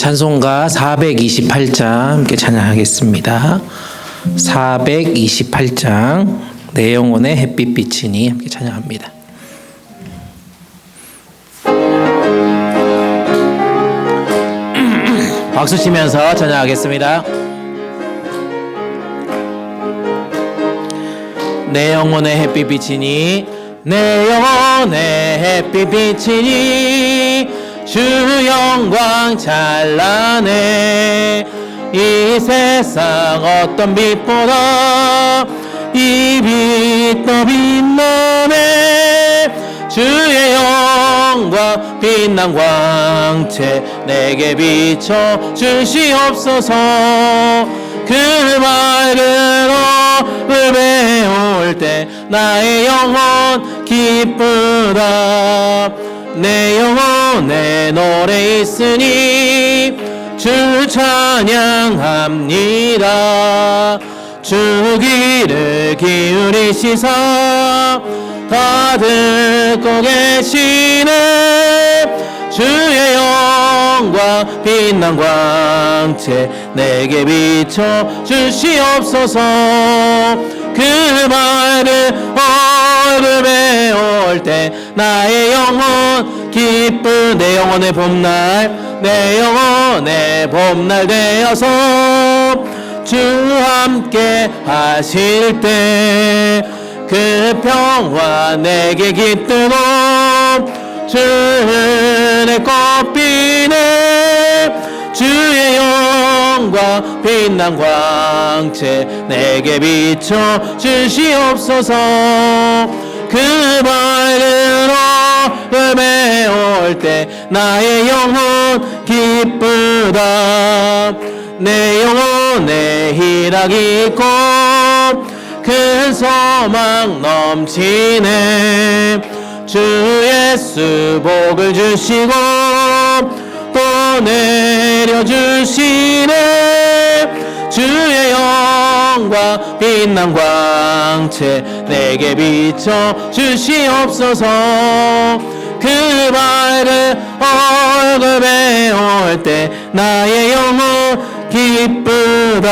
찬송가 428장 함께 찬양하겠습니다. 428장 내 영혼의 햇빛 비치니 함께 찬양합니다. 박수 치면서 찬양하겠습니다. 내 영혼의 햇빛 비치니 내 영혼의 햇빛 비치니 주 영광 찬란해. 이 세상 어떤 빛보다 이 빛 더 빛나네. 주의 영광 빛난 광채 내게 비춰 주시옵소서. 그 맑은 얼굴 배울 때 나의 영혼 기쁘다. 내 영혼에 노래 있으니 주 찬양합니다. 주 귀를 기울이시사 다 듣고 계시네. 주의 영광 빛난 광채 내게 비춰 주시옵소서. 그 맑은 얼굴 배울 때 나의 영혼 기쁜 내 영혼의 봄날 내 영혼의 봄날 되어서 주 함께 하실 때 그 평화 내게 깃들고 주 은혜 꽃비네. 주의 영광 빛난 광채 내게 비춰 주시옵소서. 그 밝은 얼굴 배울 때 나의 영혼 기쁘다. 내 영혼에 희락이 있고 큰 소망 넘치네. 주 예수 복을 주시고 또 내려주시네. 주의 영광 빛난 광채 내게 비춰 주시옵소서. 그 밝은 얼굴 배울 때 나의 영혼 기쁘다.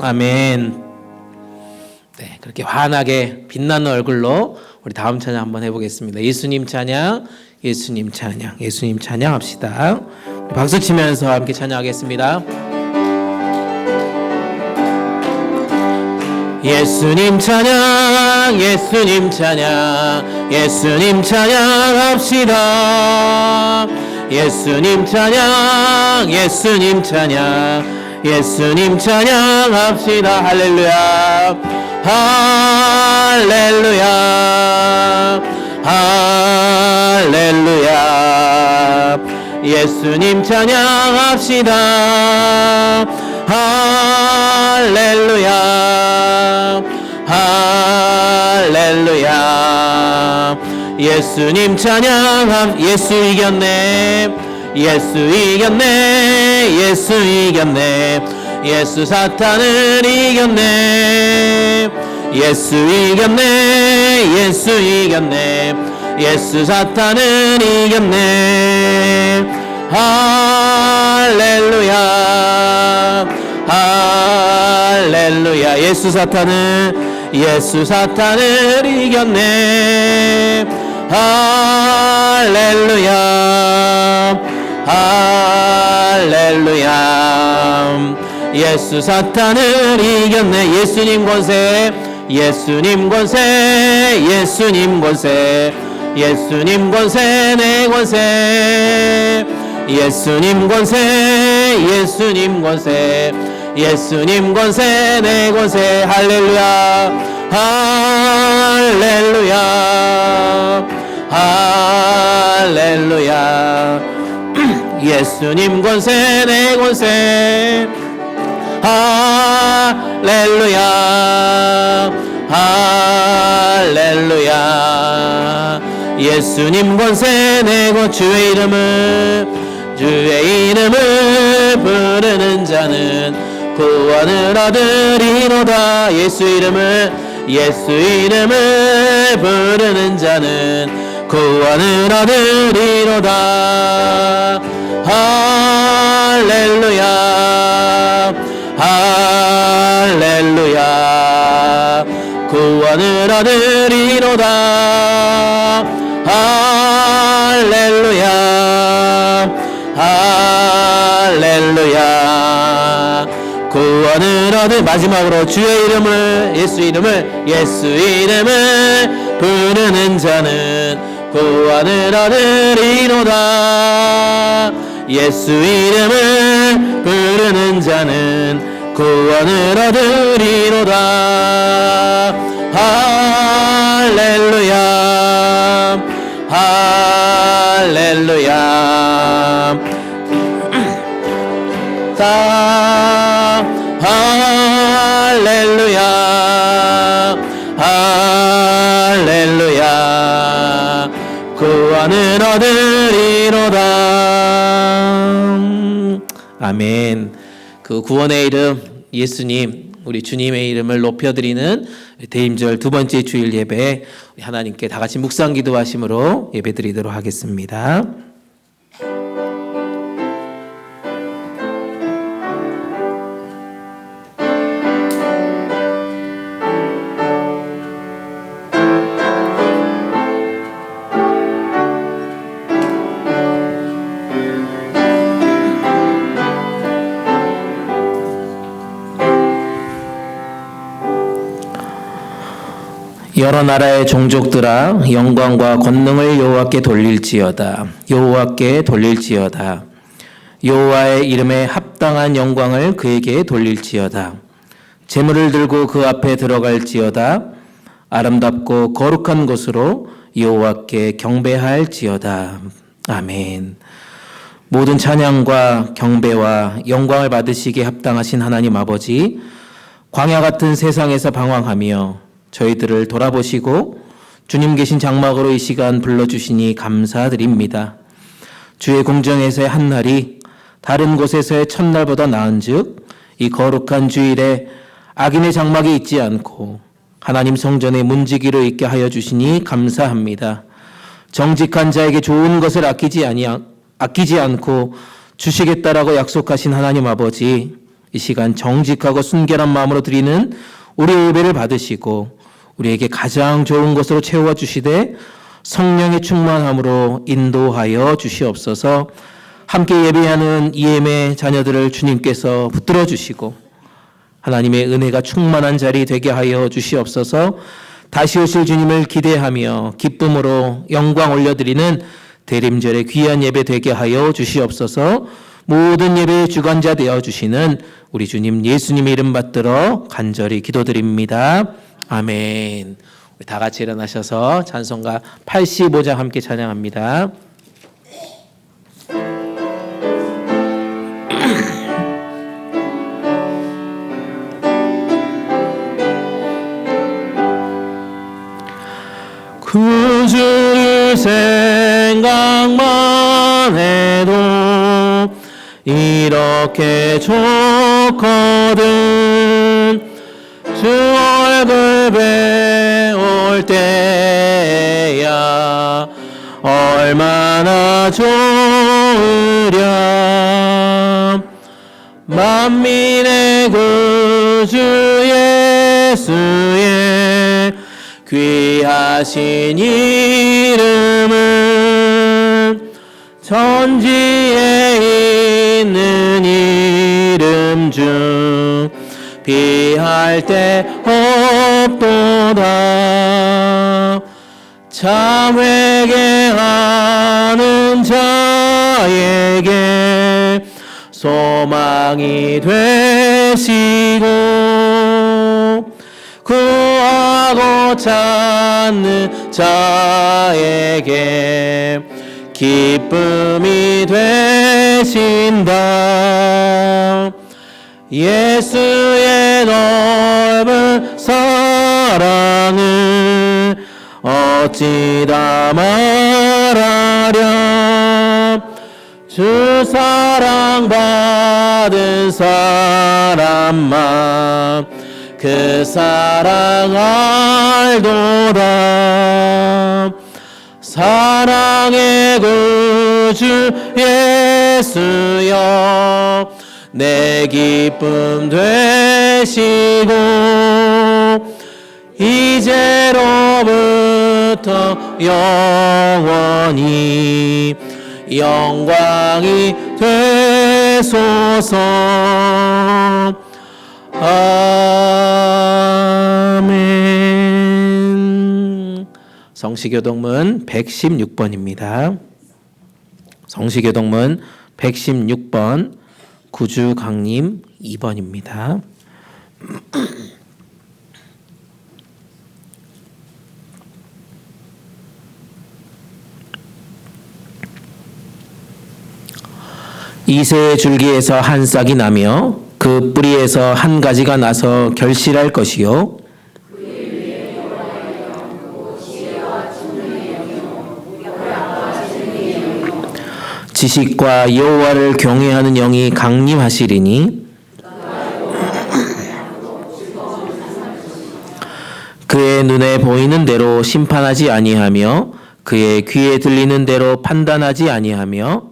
아멘. 네, 그렇게 환하게 빛나는 얼굴로 우리 다음 찬양 한번 해보겠습니다. 예수님 찬양, 예수님 찬양, 예수님 찬양합시다. 박수 치면서 함께 찬양하겠습니다. 예수님 찬양, 예수님 찬양, 예수님 찬양합시다. 예수님 찬양, 예수님 찬양, 예수님 찬양합시다. 할렐루야, 할렐루야, 할렐루야. 예수님 찬양합시다. 할렐루야, 할렐루야. 예수님 찬양함. 예수 이겼네, 예수 이겼네, 예수 이겼네. 예수 사탄을 이겼네, 예수 이겼네, 예수 이겼네. 예수 사탄을 이겼네. 할렐루야, 할렐루야. 예수 사탄을 이겼네. 할렐루야, 할렐루야. 예수 사탄을 이겼네. 예수님 권세, 예수님 권세, 예수님 권세, 예수님 권세 내 권세. 예수님 권세, 예수님 권세, 예수님 권세 내 권세. 할렐루야, 할렐루야, 할렐루야. 예수님 권세 내 권세. 할렐루야, 할렐루야. 예수님 권세 내고 주의 이름을 부르는 자는 구원을 얻으리로다. 예수 이름을 부르는 자는 구원을 얻으리로다. 할렐루야 할렐루야 구원을 얻으리로다 할렐루야 할렐루야 구원을 얻을 마지막으로 주의 이름을 예수 이름을 부르는 자는 구원을 얻으리로다 예수 이름을 부르는 자는 구원을 얻으리로다 할렐루야 할렐루야 할렐루야 할렐루야 구원을 얻으리로다 아멘. 그 구원의 이름 예수님 우리 주님의 이름을 높여드리는 대임절 두 번째 주일 예배 하나님께 다 같이 묵상 기도하심으로 예배드리도록 하겠습니다. 여러 나라의 종족들아 영광과 권능을 여호와께 돌릴지어다 여호와께 돌릴지어다 여호와의 이름에 합당한 영광을 그에게 돌릴지어다 제물을 들고 그 앞에 들어갈지어다 아름답고 거룩한 곳으로 여호와께 경배할지어다 아멘. 모든 찬양과 경배와 영광을 받으시기에 합당하신 하나님 아버지 광야 같은 세상에서 방황하며 저희들을 돌아보시고 주님 계신 장막으로 이 시간 불러주시니 감사드립니다. 주의 공정에서의 한날이 다른 곳에서의 첫날보다 나은즉 이 거룩한 주일에 악인의 장막이 있지 않고 하나님 성전의 문지기로 있게 하여 주시니 감사합니다. 정직한 자에게 좋은 것을 아끼지 않고 주시겠다라고 약속하신 하나님 아버지 이 시간 정직하고 순결한 마음으로 드리는 우리 예배를 받으시고 우리에게 가장 좋은 것으로 채워 주시되 성령의 충만함으로 인도하여 주시옵소서. 함께 예배하는 EM의 자녀들을 주님께서 붙들어 주시고 하나님의 은혜가 충만한 자리 되게 하여 주시옵소서. 다시 오실 주님을 기대하며 기쁨으로 영광 올려드리는 대림절의 귀한 예배 되게 하여 주시옵소서. 모든 예배의 주관자 되어 주시는 우리 주님 예수님의 이름 받들어 간절히 기도드립니다. 아멘. 우리 다 같이 일어나셔서 찬송가 85장 함께 찬양합니다. 구주를 생각만 해도 이렇게 좋거든 주 얼굴 배울 때야 얼마나 좋으랴 만민의 구주 예수의 귀하신 이름은 천지에 있는 이름 중 비할 데 없도다 참 회개하는 자에게 소망이 되시고 구하고 찾는 자에게 기쁨이 되신다 예수의 넓은 사랑을 어찌다 말하랴 주 사랑 받은 사람만 그 사랑 알도다 사랑의 구주 예수여 내 기쁨 되시고 이제로부터 영원히 영광이 되소서. 아멘. 성시교동문 116번입니다. 성시교동문 116번 구주강림 2번입니다. 이새 줄기에서 한 싹이 나며 그 뿌리에서 한 가지가 나서 결실할 것이요 지식과 여호와를 경외하는 영이 강림하시리니 그의 눈에 보이는 대로 심판하지 아니하며 그의 귀에 들리는 대로 판단하지 아니하며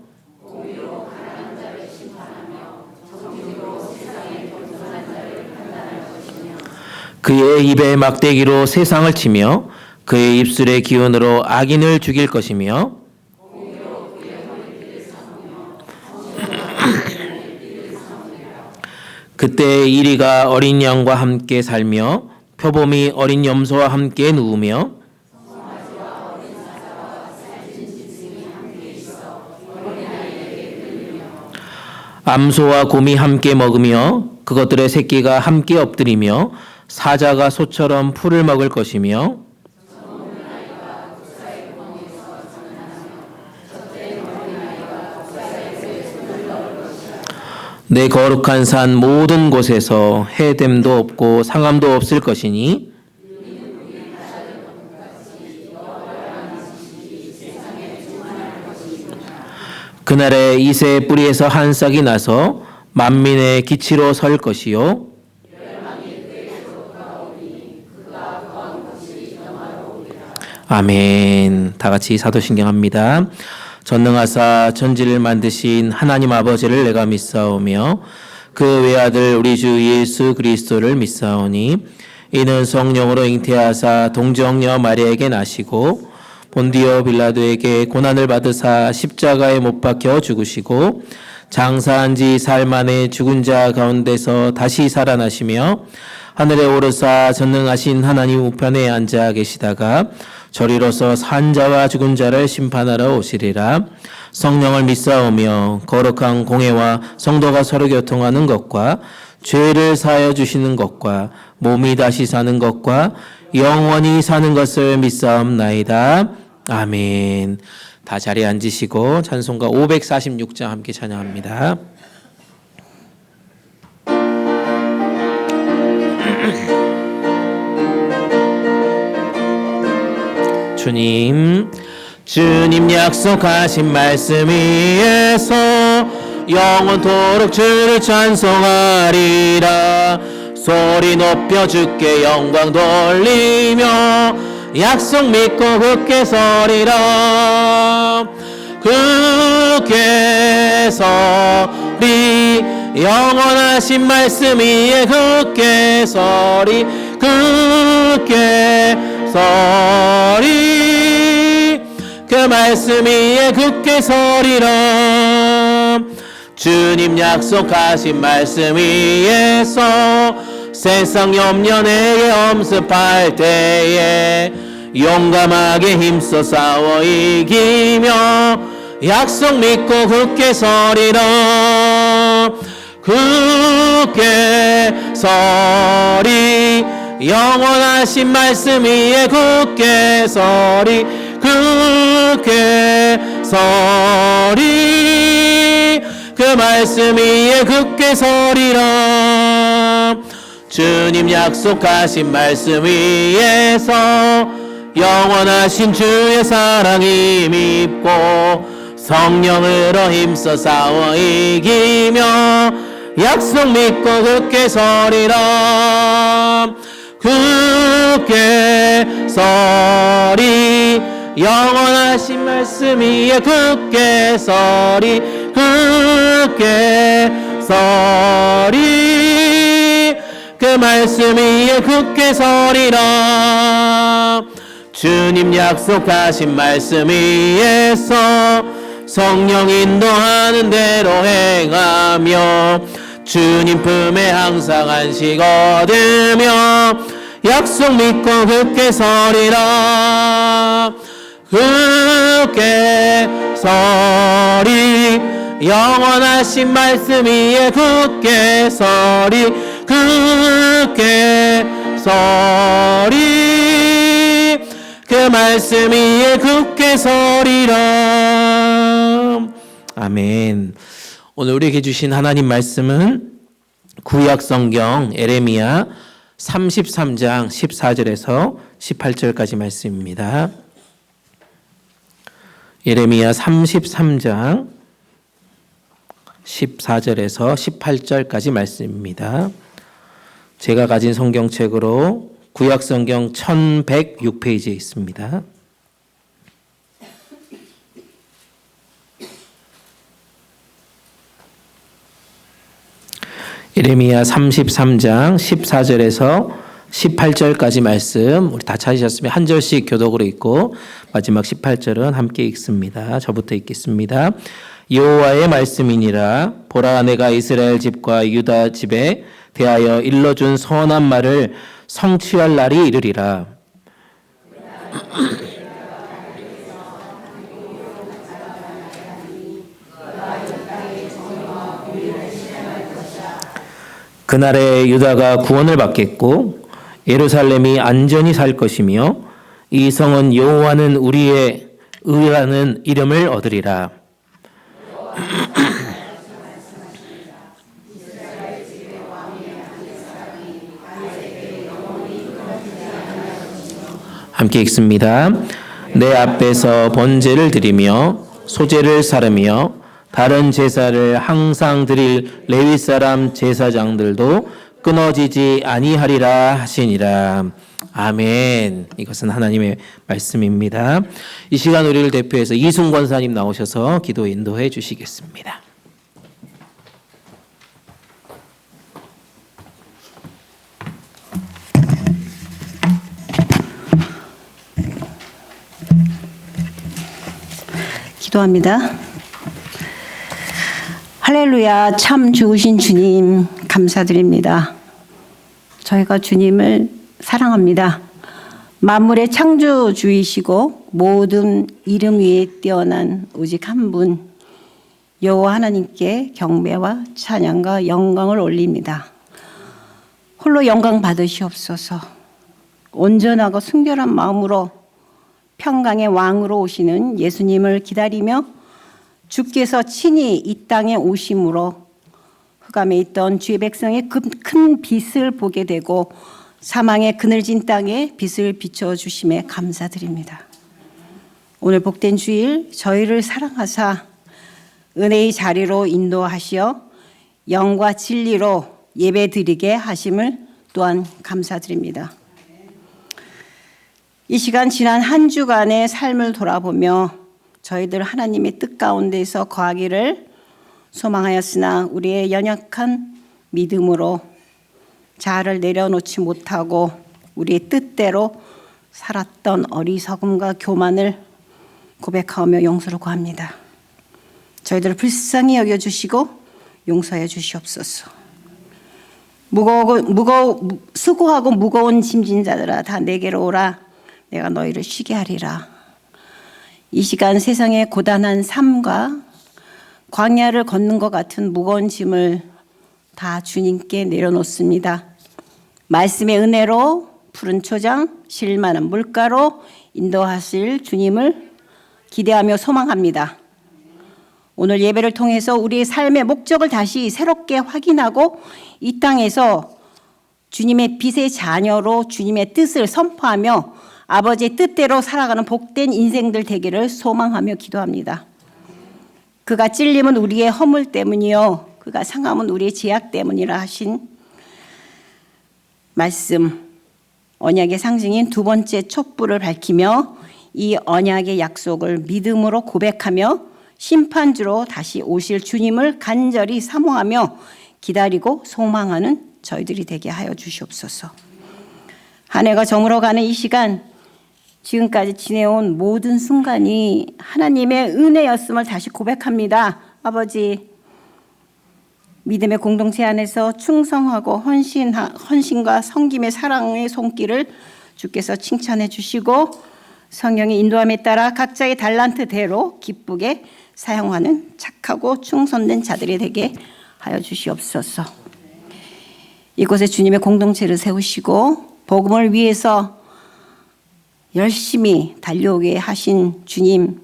그의 입에 막대기로 세상을 치며 그의 입술의 기운으로 악인을 죽일 것이며 그때 이리가 어린 양과 함께 살며 표범이 어린 염소와 함께 누우며 암소와 곰이 함께 먹으며 그것들의 새끼가 함께 엎드리며 사자가 소처럼 풀을 먹을 것이며 내 거룩한 산 모든 곳에서 해됨도 없고 상함도 없을 것이니 그날에 이새의 뿌리에서 한 싹이 나서 만민의 기치로 설 것이요 아멘. 다 같이 사도신경합니다. 전능하사 천지를 만드신 하나님 아버지를 내가 믿사오며 그 외아들 우리 주 예수 그리스도를 믿사오니 이는 성령으로 잉태하사 동정녀 마리아에게 나시고 본디오 빌라도에게 고난을 받으사 십자가에 못 박혀 죽으시고 장사한 지 사흘 만에 죽은 자 가운데서 다시 살아나시며 하늘에 오르사 전능하신 하나님 우편에 앉아 계시다가 저리로서 산 자와 죽은 자를 심판하러 오시리라. 성령을 믿사오며 거룩한 공회와 성도가 서로 교통하는 것과 죄를 사하여 주시는 것과 몸이 다시 사는 것과 영원히 사는 것을 믿사옵나이다. 아멘. 다 자리에 앉으시고 찬송가 546장 함께 찬양합니다. 주님 약속하신 말씀 위에서 영원토록 주를 찬송하리라. 소리 높여 주께 영광 돌리며 약속 믿고 굳게 서리라. 굳게 서리 영원하신 말씀 위에 굳게 서리 굳게 서리 그 말씀 위에 굳게 서리라. 주님 약속하신 말씀 위에서 세상 염려 내게 엄습할 때에 용감하게 힘써 싸워 이기며 약속 믿고 굳게 서리라. 굳게 서리 영원하신 말씀 위에 굳게 서리 굳게 서리 그 말씀 위에 굳게 서리라. 주님 약속하신 말씀 위에서 영원하신 주의 사랑 힘입고 성령으로 힘써 싸워 이기며 약속 믿고 굳게 서리라. 굳게 서리 영원하신 말씀 위에 굳게 서리 굳게 서리 그 말씀 위에 굳게 서리라. 주님 약속하신 말씀 위에서 성령 인도하는 대로 행하며 주님 품에 항상 안식 얻으며 약속 믿고 굳게 서리라. 굳게 서리 영원하신 말씀 위에 굳게 서리 굳게 서리 그 말씀 위에 굳게 서리라. 아멘. 오늘 우리에게 주신 하나님 말씀은 구약 성경 예레미야 33장 14절에서 18절까지 말씀입니다. 예레미야 33장 14절에서 18절까지 말씀입니다. 제가 가진 성경책으로 구약 성경 1106페이지에 있습니다. 예레미야 33장 14절에서 18절까지 말씀 우리 다 찾으셨으면 한 절씩 교독으로 읽고 마지막 18절은 함께 읽습니다. 저부터 읽겠습니다. 여호와의 말씀이니라. 보라, 내가 이스라엘 집과 유다 집에 대하여 일러준 선한 말을 성취할 날이 이르리라. 그날에 유다가 구원을 받겠고 예루살렘이 안전히 살 것이며 이 성은 여호와는 우리의 의라는 이름을 얻으리라. 함께 읽습니다. 내 앞에서 번제를 드리며 소제를 사르며 다른 제사를 항상 드릴 레위 사람 제사장들도 끊어지지 아니하리라 하시니라. 아멘. 이것은 하나님의 말씀입니다. 이 시간 우리를 대표해서 이순 권사님 나오셔서 기도 인도해 주시겠습니다. 기도합니다. 할렐루야. 참 좋으신 주님 감사드립니다. 저희가 주님을 사랑합니다. 만물의 창조주이시고 모든 이름 위에 뛰어난 오직 한 분 여호와 하나님께 경배와 찬양과 영광을 올립니다. 홀로 영광 받으시옵소서. 온전하고 순결한 마음으로 평강의 왕으로 오시는 예수님을 기다리며 주께서 친히 이 땅에 오심으로 흑암에 있던 주의 백성의 큰 빛을 보게 되고 사망의 그늘진 땅에 빛을 비춰주심에 감사드립니다. 오늘 복된 주일 저희를 사랑하사 은혜의 자리로 인도하시어 영과 진리로 예배드리게 하심을 또한 감사드립니다. 이 시간 지난 한 주간의 삶을 돌아보며 저희들 하나님의 뜻 가운데서 거하기를 소망하였으나 우리의 연약한 믿음으로 자아를 내려놓지 못하고 우리의 뜻대로 살았던 어리석음과 교만을 고백하며 용서를 구합니다. 저희들을 불쌍히 여겨주시고 용서해 주시옵소서. 수고하고 무거운 짐진 자들아 다 내게로 오라. 내가 너희를 쉬게 하리라. 이 시간 세상의 고단한 삶과 광야를 걷는 것 같은 무거운 짐을 다 주님께 내려놓습니다. 말씀의 은혜로 푸른 초장, 실 많은 물가로 인도하실 주님을 기대하며 소망합니다. 오늘 예배를 통해서 우리의 삶의 목적을 다시 새롭게 확인하고 이 땅에서 주님의 빛의 자녀로 주님의 뜻을 선포하며 아버지의 뜻대로 살아가는 복된 인생들 되기를 소망하며 기도합니다. 그가 찔림은 우리의 허물 때문이요 그가 상함은 우리의 죄악 때문이라 하신 말씀, 언약의 상징인 두 번째 촛불을 밝히며 이 언약의 약속을 믿음으로 고백하며 심판주로 다시 오실 주님을 간절히 사모하며 기다리고 소망하는 저희들이 되게 하여 주시옵소서. 한 해가 저물어가는 이 시간, 지금까지 지내온 모든 순간이 하나님의 은혜였음을 다시 고백합니다. 아버지, 믿음의 공동체 안에서 충성하고 헌신과 섬김의 사랑의 손길을 주께서 칭찬해 주시고 성령의 인도함에 따라 각자의 달란트대로 기쁘게 사용하는 착하고 충성된 자들이 되게 하여 주시옵소서. 이곳에 주님의 공동체를 세우시고 복음을 위해서 열심히 달려오게 하신 주님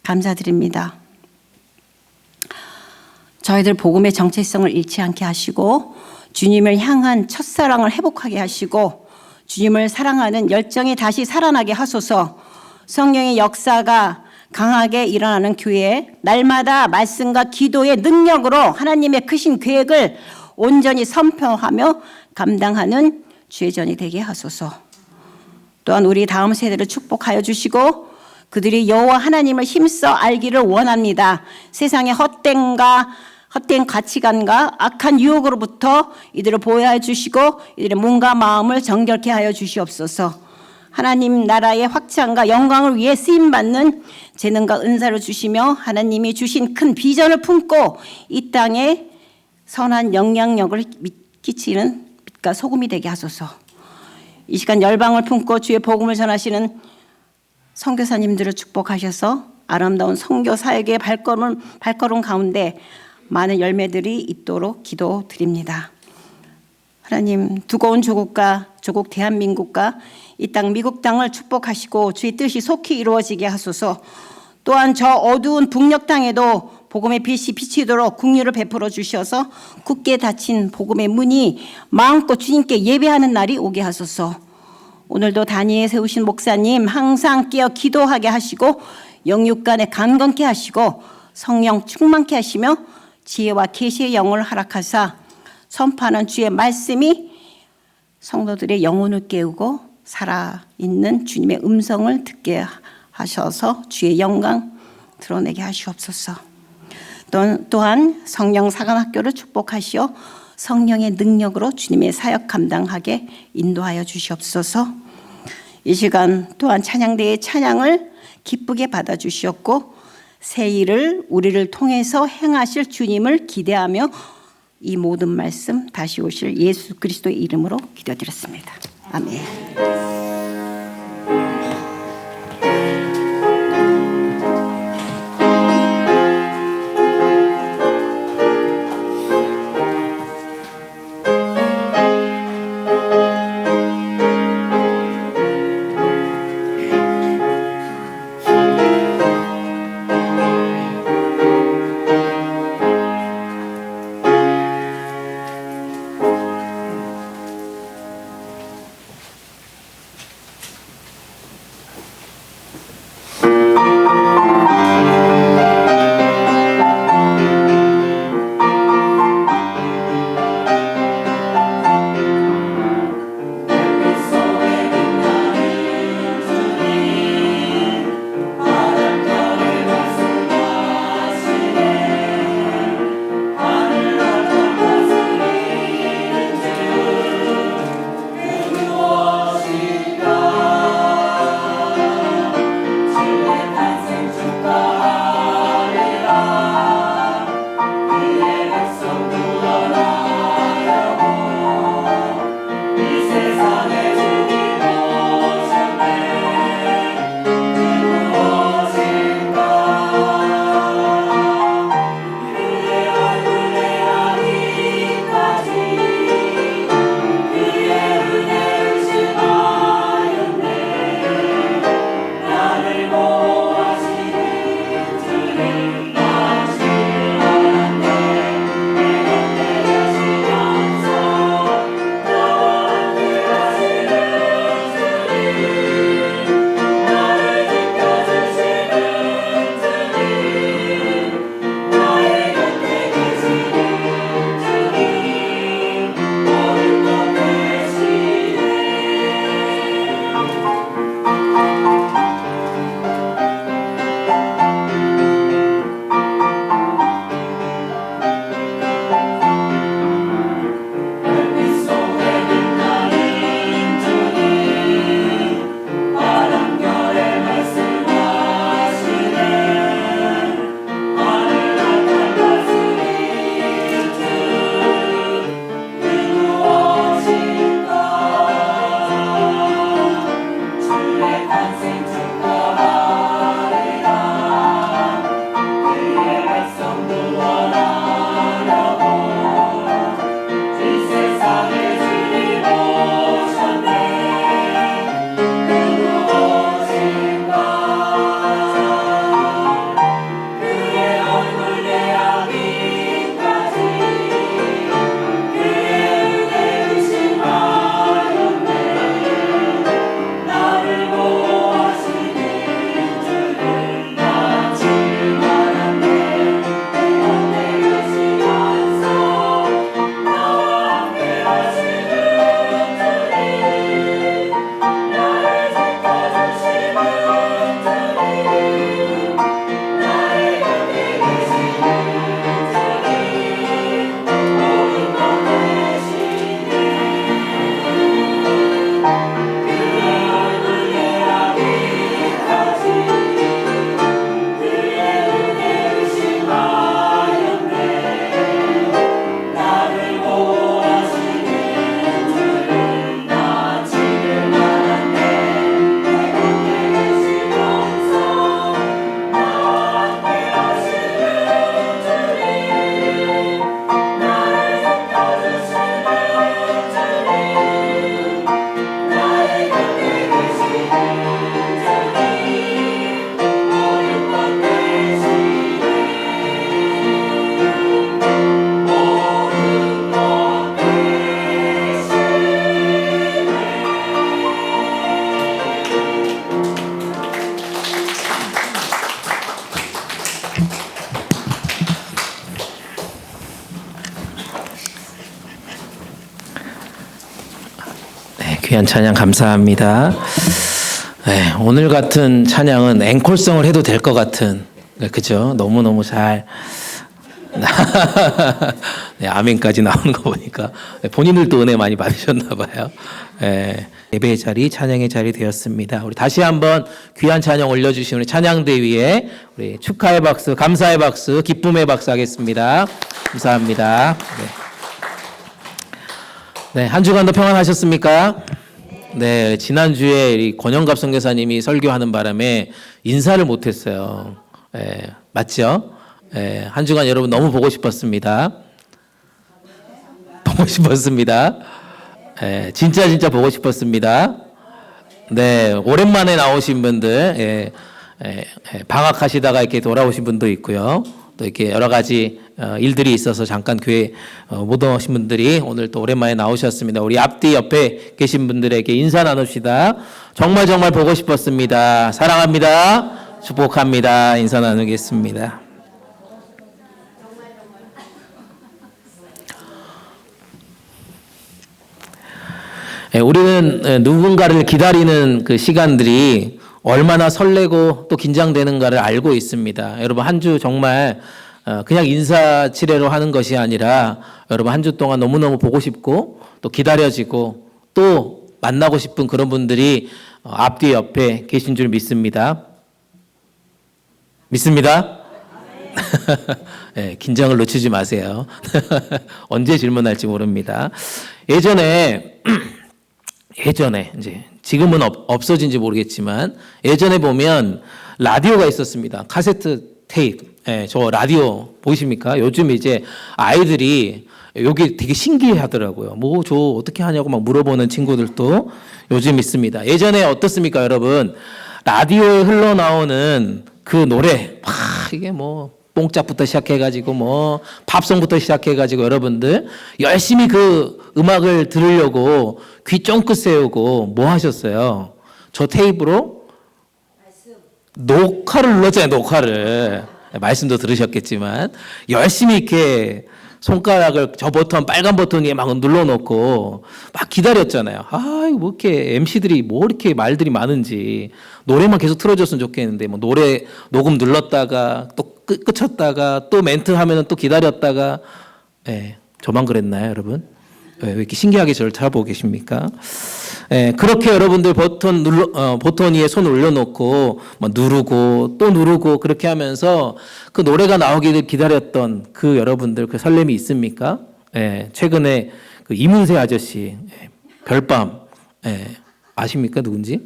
감사드립니다. 저희들 복음의 정체성을 잃지 않게 하시고 주님을 향한 첫사랑을 회복하게 하시고 주님을 사랑하는 열정이 다시 살아나게 하소서. 성령의 역사가 강하게 일어나는 교회에 날마다 말씀과 기도의 능력으로 하나님의 크신 계획을 온전히 선포하며 감당하는 주의 전이 되게 하소서. 또한 우리 다음 세대를 축복하여 주시고 그들이 여호와 하나님을 힘써 알기를 원합니다. 세상의 헛된 가치관과 악한 유혹으로부터 이들을 보호하여 주시고 이들의 몸과 마음을 정결케 하여 주시옵소서. 하나님 나라의 확장과 영광을 위해 쓰임받는 재능과 은사를 주시며 하나님이 주신 큰 비전을 품고 이 땅에 선한 영향력을 끼치는 빛과 소금이 되게 하소서. 이 시간 열방을 품고 주의 복음을 전하시는 선교사님들을 축복하셔서 아름다운 선교 사역의 발걸음 가운데 많은 열매들이 있도록 기도드립니다. 하나님, 두고 온 조국 대한민국과 이 땅 미국 땅을 축복하시고 주의 뜻이 속히 이루어지게 하소서. 또한 저 어두운 북녘 땅에도 복음의 빛이 비치도록 긍휼을 베풀어 주셔서 굳게 닫힌 복음의 문이 마음껏 주님께 예배하는 날이 오게 하소서. 오늘도 단위에 세우신 목사님 항상 깨어 기도하게 하시고 영육간에 강건케 하시고 성령 충만케 하시며 지혜와 계시의 영을 허락하사 선포하는 주의 말씀이 성도들의 영혼을 깨우고 살아있는 주님의 음성을 듣게 하셔서 주의 영광 드러내게 하시옵소서. 또한 성령 사관학교를 축복하시어 성령의 능력으로 주님의 사역 감당하게 인도하여 주시옵소서. 이 시간 또한 찬양대의 찬양을 기쁘게 받아주시옵고 새 일을 우리를 통해서 행하실 주님을 기대하며 이 모든 말씀 다시 오실 예수 그리스도의 이름으로 기도드렸습니다. 아멘. 귀한 찬양 감사합니다. 네, 오늘 같은 찬양은 앵콜성을 해도 될 것 같은, 그죠? 너무너무 잘. 네, 아멘까지 나오는 거 보니까 본인들도 은혜 많이 받으셨나 봐요. 네, 예배의 자리, 찬양의 자리 되었습니다. 우리 다시 한번 귀한 찬양 올려주신 우리 찬양대 위에 우리 축하의 박수, 감사의 박수, 기쁨의 박수 하겠습니다. 감사합니다. 네, 한 주간도 평안하셨습니까? 네, 지난주에 이 권영갑 선교사님이 설교하는 바람에 인사를 못했어요. 네, 맞죠? 네, 한 주간 여러분 너무 보고 싶었습니다. 보고 싶었습니다. 네, 진짜 보고 싶었습니다. 네, 오랜만에 나오신 분들, 방학하시다가 이렇게 돌아오신 분도 있고요. 또 이렇게 여러 가지 일들이 있어서 잠깐 교회 못 오신 분들이 오늘 또 오랜만에 나오셨습니다. 우리 앞뒤 옆에 계신 분들에게 인사 나눕시다. 정말 보고 싶었습니다. 사랑합니다. 축복합니다. 인사 나누겠습니다. 우리는 누군가를 기다리는 그 시간들이 얼마나 설레고 또 긴장되는가를 알고 있습니다. 여러분 한 주 정말 그냥 인사치레로 하는 것이 아니라 여러분 한 주 동안 너무너무 보고 싶고 또 기다려지고 또 만나고 싶은 그런 분들이 앞뒤 옆에 계신 줄 믿습니다. 믿습니다? 네, 긴장을 놓치지 마세요. 언제 질문할지 모릅니다. 예전에 이제 지금은 없어진지 모르겠지만 예전에 보면 라디오가 있었습니다. 카세트 테이프. 저 라디오 보이십니까? 요즘 이제 아이들이 여기 되게 신기해하더라고요. 뭐 저 어떻게 하냐고 막 물어보는 친구들도 요즘 있습니다. 예전에 어떻습니까, 여러분? 라디오에 흘러나오는 그 노래, 이게 뭐 뽕짝부터 시작해가지고 뭐 팝송부터 시작해가지고 여러분들 열심히 그 음악을 들으려고 귀 쫑긋 세우고 뭐 하셨어요? 저 테이프로 녹화를 눌렀잖아요. 녹화를. 말씀도 들으셨겠지만 열심히 이렇게 손가락을 저 버튼 빨간 버튼 위에 막 눌러놓고 막 기다렸잖아요. 이거 뭐 이렇게 MC들이 뭐 이렇게 말들이 많은지 노래만 계속 틀어줬으면 좋겠는데 뭐 노래 녹음 눌렀다가 또 끄쳤다가 또 멘트 하면은 또 기다렸다가 저만 그랬나요, 여러분? 왜 이렇게 신기하게 저를 쳐다보고 계십니까? 그렇게 여러분들 버튼 위에 손 올려놓고 뭐 누르고 또 누르고 그렇게 하면서 그 노래가 나오기를 기다렸던 그 여러분들 그 설렘이 있습니까? 최근에 그 이문세 아저씨 별밤 아십니까 누군지?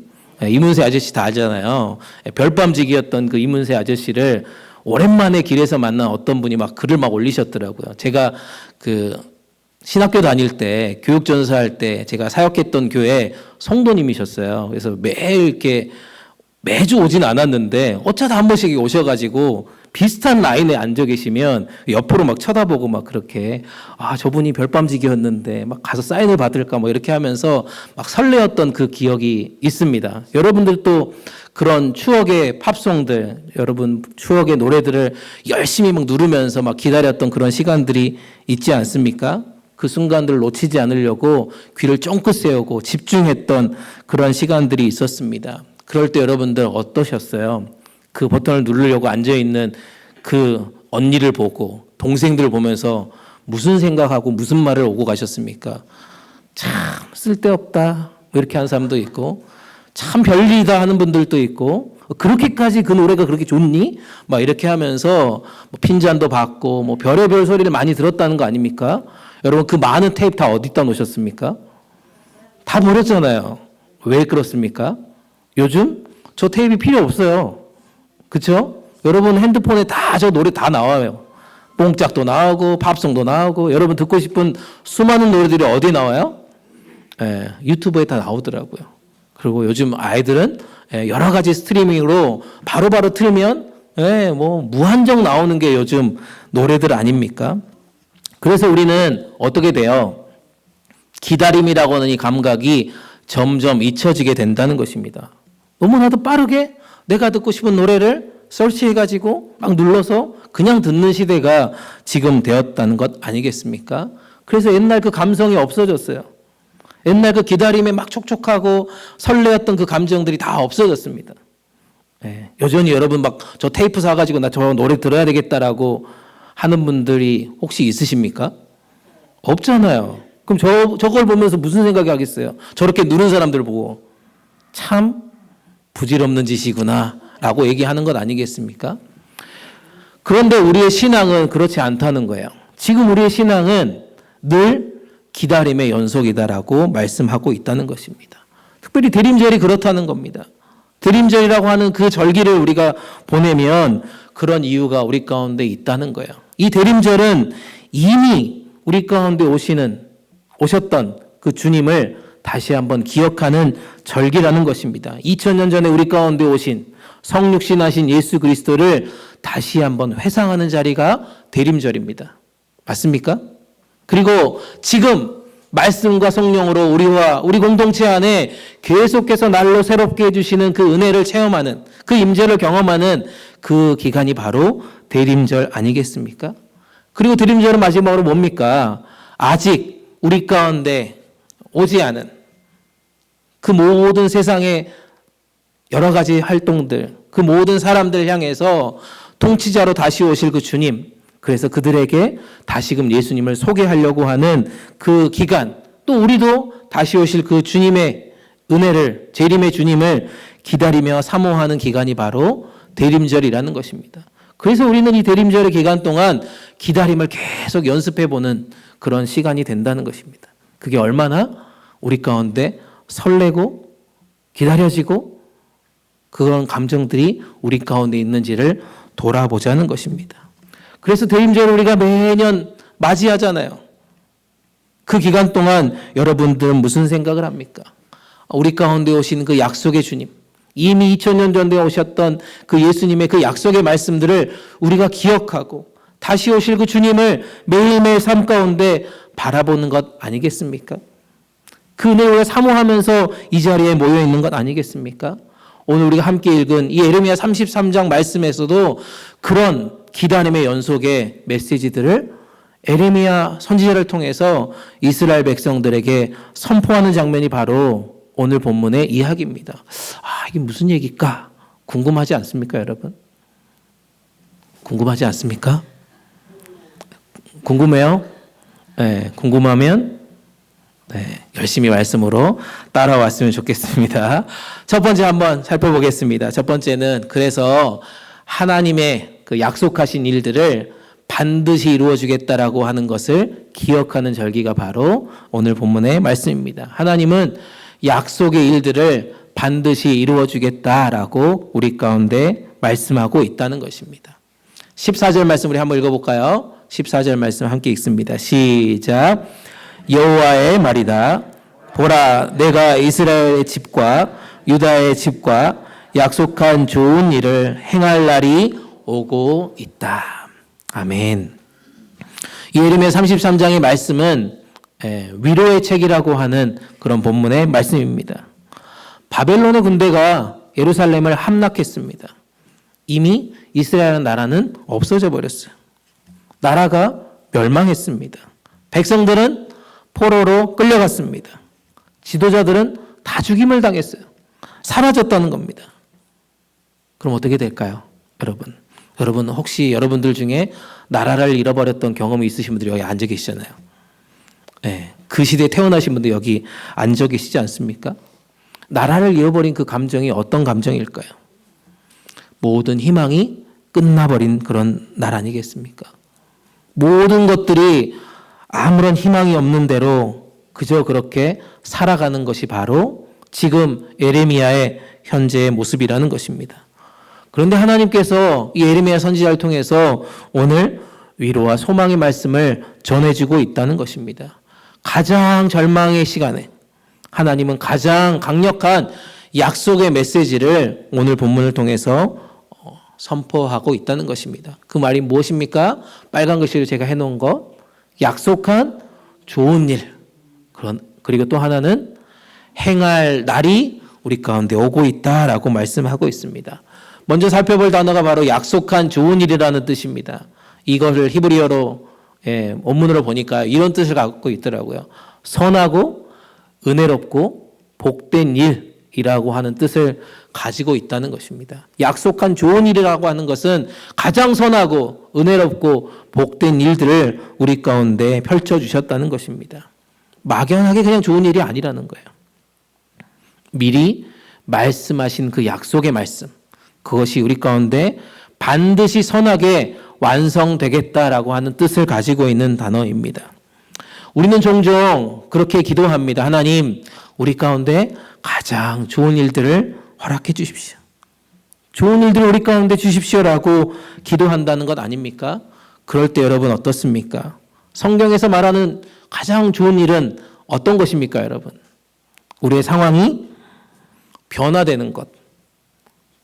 이문세 아저씨 다 알잖아요. 별밤지기였던 그 이문세 아저씨를 오랜만에 길에서 만난 어떤 분이 막 글을 막 올리셨더라고요. 제가 그 신학교 다닐 때 교육전사할 때 제가 사역했던 교회 성도님이셨어요. 그래서 매주 오진 않았는데 어쩌다 한 번씩 오셔가지고 비슷한 라인에 앉아 계시면 옆으로 막 쳐다보고 막 그렇게 저분이 별밤지기였는데 막 가서 사인을 받을까 뭐 이렇게 하면서 막 설레었던 그 기억이 있습니다. 여러분들도 그런 추억의 팝송들, 여러분 추억의 노래들을 열심히 막 누르면서 막 기다렸던 그런 시간들이 있지 않습니까? 그 순간들을 놓치지 않으려고 귀를 쫑긋 세우고 집중했던 그런 시간들이 있었습니다. 그럴 때 여러분들 어떠셨어요? 그 버튼을 누르려고 앉아있는 그 언니를 보고 동생들을 보면서 무슨 생각하고 무슨 말을 오고 가셨습니까? 참 쓸데없다 이렇게 하는 사람도 있고 참 별일이다 하는 분들도 있고 그렇게까지 그 노래가 그렇게 좋니? 막 이렇게 하면서 뭐 핀잔도 받고 뭐 별의별 소리를 많이 들었다는 거 아닙니까? 여러분 그 많은 테이프 다 어디다 놓으셨습니까? 다 버렸잖아요. 왜 그렇습니까? 요즘 저 테이프 필요 없어요. 그렇죠? 여러분 핸드폰에 다 저 노래 다 나와요. 뽕짝도 나오고 팝송도 나오고 여러분 듣고 싶은 수많은 노래들이 어디 나와요? 유튜브에 다 나오더라고요. 그리고 요즘 아이들은 여러 가지 스트리밍으로 바로바로 틀면 뭐 무한정 나오는 게 요즘 노래들 아닙니까? 그래서 우리는 어떻게 돼요? 기다림이라고 하는 이 감각이 점점 잊혀지게 된다는 것입니다. 너무나도 빠르게 내가 듣고 싶은 노래를 설치해가지고 막 눌러서 그냥 듣는 시대가 지금 되었다는 것 아니겠습니까? 그래서 옛날 그 감성이 없어졌어요. 옛날 그 기다림에 막 촉촉하고 설레었던 그 감정들이 다 없어졌습니다. 예, 여전히 여러분 막 저 테이프 사가지고 나 저 노래 들어야 되겠다라고 하는 분들이 혹시 있으십니까? 없잖아요. 그럼 저걸 보면서 무슨 생각이 하겠어요? 저렇게 누른 사람들 보고 참 부질없는 짓이구나 라고 얘기하는 것 아니겠습니까? 그런데 우리의 신앙은 그렇지 않다는 거예요. 지금 우리의 신앙은 늘 기다림의 연속이다라고 말씀하고 있다는 것입니다. 특별히 대림절이 그렇다는 겁니다. 대림절이라고 하는 그 절기를 우리가 보내면 그런 이유가 우리 가운데 있다는 거예요. 이 대림절은 이미 우리 가운데 오셨던 그 주님을 다시 한번 기억하는 절기라는 것입니다. 2000년 전에 우리 가운데 오신 성육신하신 예수 그리스도를 다시 한번 회상하는 자리가 대림절입니다. 맞습니까? 그리고 지금 말씀과 성령으로 우리 공동체 안에 계속해서 날로 새롭게 해주시는 그 은혜를 체험하는, 그 임재를 경험하는 그 기간이 바로 대림절 아니겠습니까? 그리고 대림절은 마지막으로 뭡니까? 아직 우리 가운데 오지 않은 그 모든 세상의 여러 가지 활동들, 그 모든 사람들을 향해서 통치자로 다시 오실 그 주님, 그래서 그들에게 다시금 예수님을 소개하려고 하는 그 기간, 또 우리도 다시 오실 그 주님의 은혜를, 재림의 주님을 기다리며 사모하는 기간이 바로 대림절이라는 것입니다. 그래서 우리는 이 대림절의 기간 동안 기다림을 계속 연습해보는 그런 시간이 된다는 것입니다. 그게 얼마나 우리 가운데 설레고 기다려지고 그런 감정들이 우리 가운데 있는지를 돌아보자는 것입니다. 그래서 대림절을 우리가 매년 맞이하잖아요. 그 기간 동안 여러분들은 무슨 생각을 합니까? 우리 가운데 오신 그 약속의 주님, 이미 2000년 전에 오셨던 그 예수님의 그 약속의 말씀들을 우리가 기억하고 다시 오실 그 주님을 매일매일 삶 가운데 바라보는 것 아니겠습니까? 그 은혜를 사모하면서 이 자리에 모여 있는 것 아니겠습니까? 오늘 우리가 함께 읽은 이 예레미야 33장 말씀에서도 그런 기다림의 연속의 메시지들을 예레미야 선지자를 통해서 이스라엘 백성들에게 선포하는 장면이 바로 오늘 본문의 이야기입니다. 이게 무슨 얘기일까? 궁금하지 않습니까, 여러분? 궁금하지 않습니까? 궁금해요? 네, 궁금하면 열심히 말씀으로 따라왔으면 좋겠습니다. 첫 번째 한번 살펴보겠습니다. 첫 번째는 그래서 하나님의 그 약속하신 일들을 반드시 이루어 주겠다라고 하는 것을 기억하는 절기가 바로 오늘 본문의 말씀입니다. 하나님은 약속의 일들을 반드시 이루어 주겠다라고 우리 가운데 말씀하고 있다는 것입니다. 14절 말씀 우리 한번 읽어볼까요? 14절 말씀 함께 읽습니다. 시작. 여호와의 말이다. 보라, 내가 이스라엘의 집과 유다의 집과 약속한 좋은 일을 행할 날이 오고 있다. 아멘. 이 예레미야 33장의 말씀은 위로의 책이라고 하는 그런 본문의 말씀입니다. 바벨론의 군대가 예루살렘을 함락했습니다. 이미 이스라엘 나라는 없어져 버렸어요. 나라가 멸망했습니다. 백성들은 포로로 끌려갔습니다. 지도자들은 다 죽임을 당했어요. 사라졌다는 겁니다. 그럼 어떻게 될까요, 여러분? 여러분 혹시 여러분들 중에 나라를 잃어버렸던 경험이 있으신 분들이 여기 앉아 계시잖아요. 네, 그 시대에 태어나신 분들 여기 앉아 계시지 않습니까? 나라를 잃어버린 그 감정이 어떤 감정일까요? 모든 희망이 끝나버린 그런 날 아니겠습니까? 모든 것들이 아무런 희망이 없는 대로 그저 그렇게 살아가는 것이 바로 지금 예레미야의 현재의 모습이라는 것입니다. 그런데 하나님께서 이 예레미야 선지자를 통해서 오늘 위로와 소망의 말씀을 전해주고 있다는 것입니다. 가장 절망의 시간에 하나님은 가장 강력한 약속의 메시지를 오늘 본문을 통해서 선포하고 있다는 것입니다. 그 말이 무엇입니까? 빨간 글씨로 제가 해놓은 것, 약속한 좋은 일, 그리고 또 하나는 행할 날이 우리 가운데 오고 있다라고 말씀하고 있습니다. 먼저 살펴볼 단어가 바로 약속한 좋은 일이라는 뜻입니다. 이거를 히브리어로 원문으로 보니까 이런 뜻을 갖고 있더라고요. 선하고 은혜롭고 복된 일이라고 하는 뜻을 가지고 있다는 것입니다. 약속한 좋은 일이라고 하는 것은 가장 선하고 은혜롭고 복된 일들을 우리 가운데 펼쳐주셨다는 것입니다. 막연하게 그냥 좋은 일이 아니라는 거예요. 미리 말씀하신 그 약속의 말씀, 그것이 우리 가운데 반드시 선하게 완성되겠다라고 하는 뜻을 가지고 있는 단어입니다. 우리는 종종 그렇게 기도합니다. 하나님, 우리 가운데 가장 좋은 일들을 허락해 주십시오. 좋은 일들을 우리 가운데 주십시오라고 기도한다는 것 아닙니까? 그럴 때 여러분 어떻습니까? 성경에서 말하는 가장 좋은 일은 어떤 것입니까, 여러분? 우리의 상황이 변화되는 것,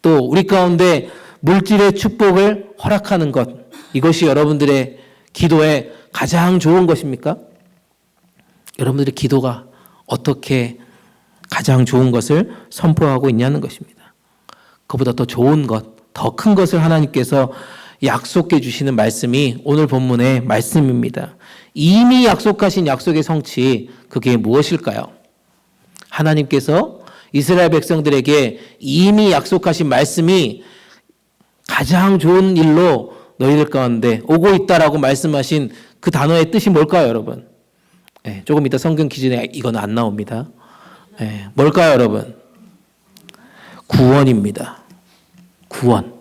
또 우리 가운데 물질의 축복을 허락하는 것, 이것이 여러분들의 기도에 가장 좋은 것입니까? 여러분들의 기도가 어떻게 가장 좋은 것을 선포하고 있냐는 것입니다. 그보다 더 좋은 것, 더 큰 것을 하나님께서 약속해 주시는 말씀이 오늘 본문의 말씀입니다. 이미 약속하신 약속의 성취, 그게 무엇일까요? 하나님께서 이스라엘 백성들에게 이미 약속하신 말씀이 가장 좋은 일로 너희들 가운데 오고 있다라고 말씀하신 그 단어의 뜻이 뭘까요, 여러분? 네, 조금 이따 성경 기준에 이건 안 나옵니다. 네, 뭘까요, 여러분? 구원입니다. 구원.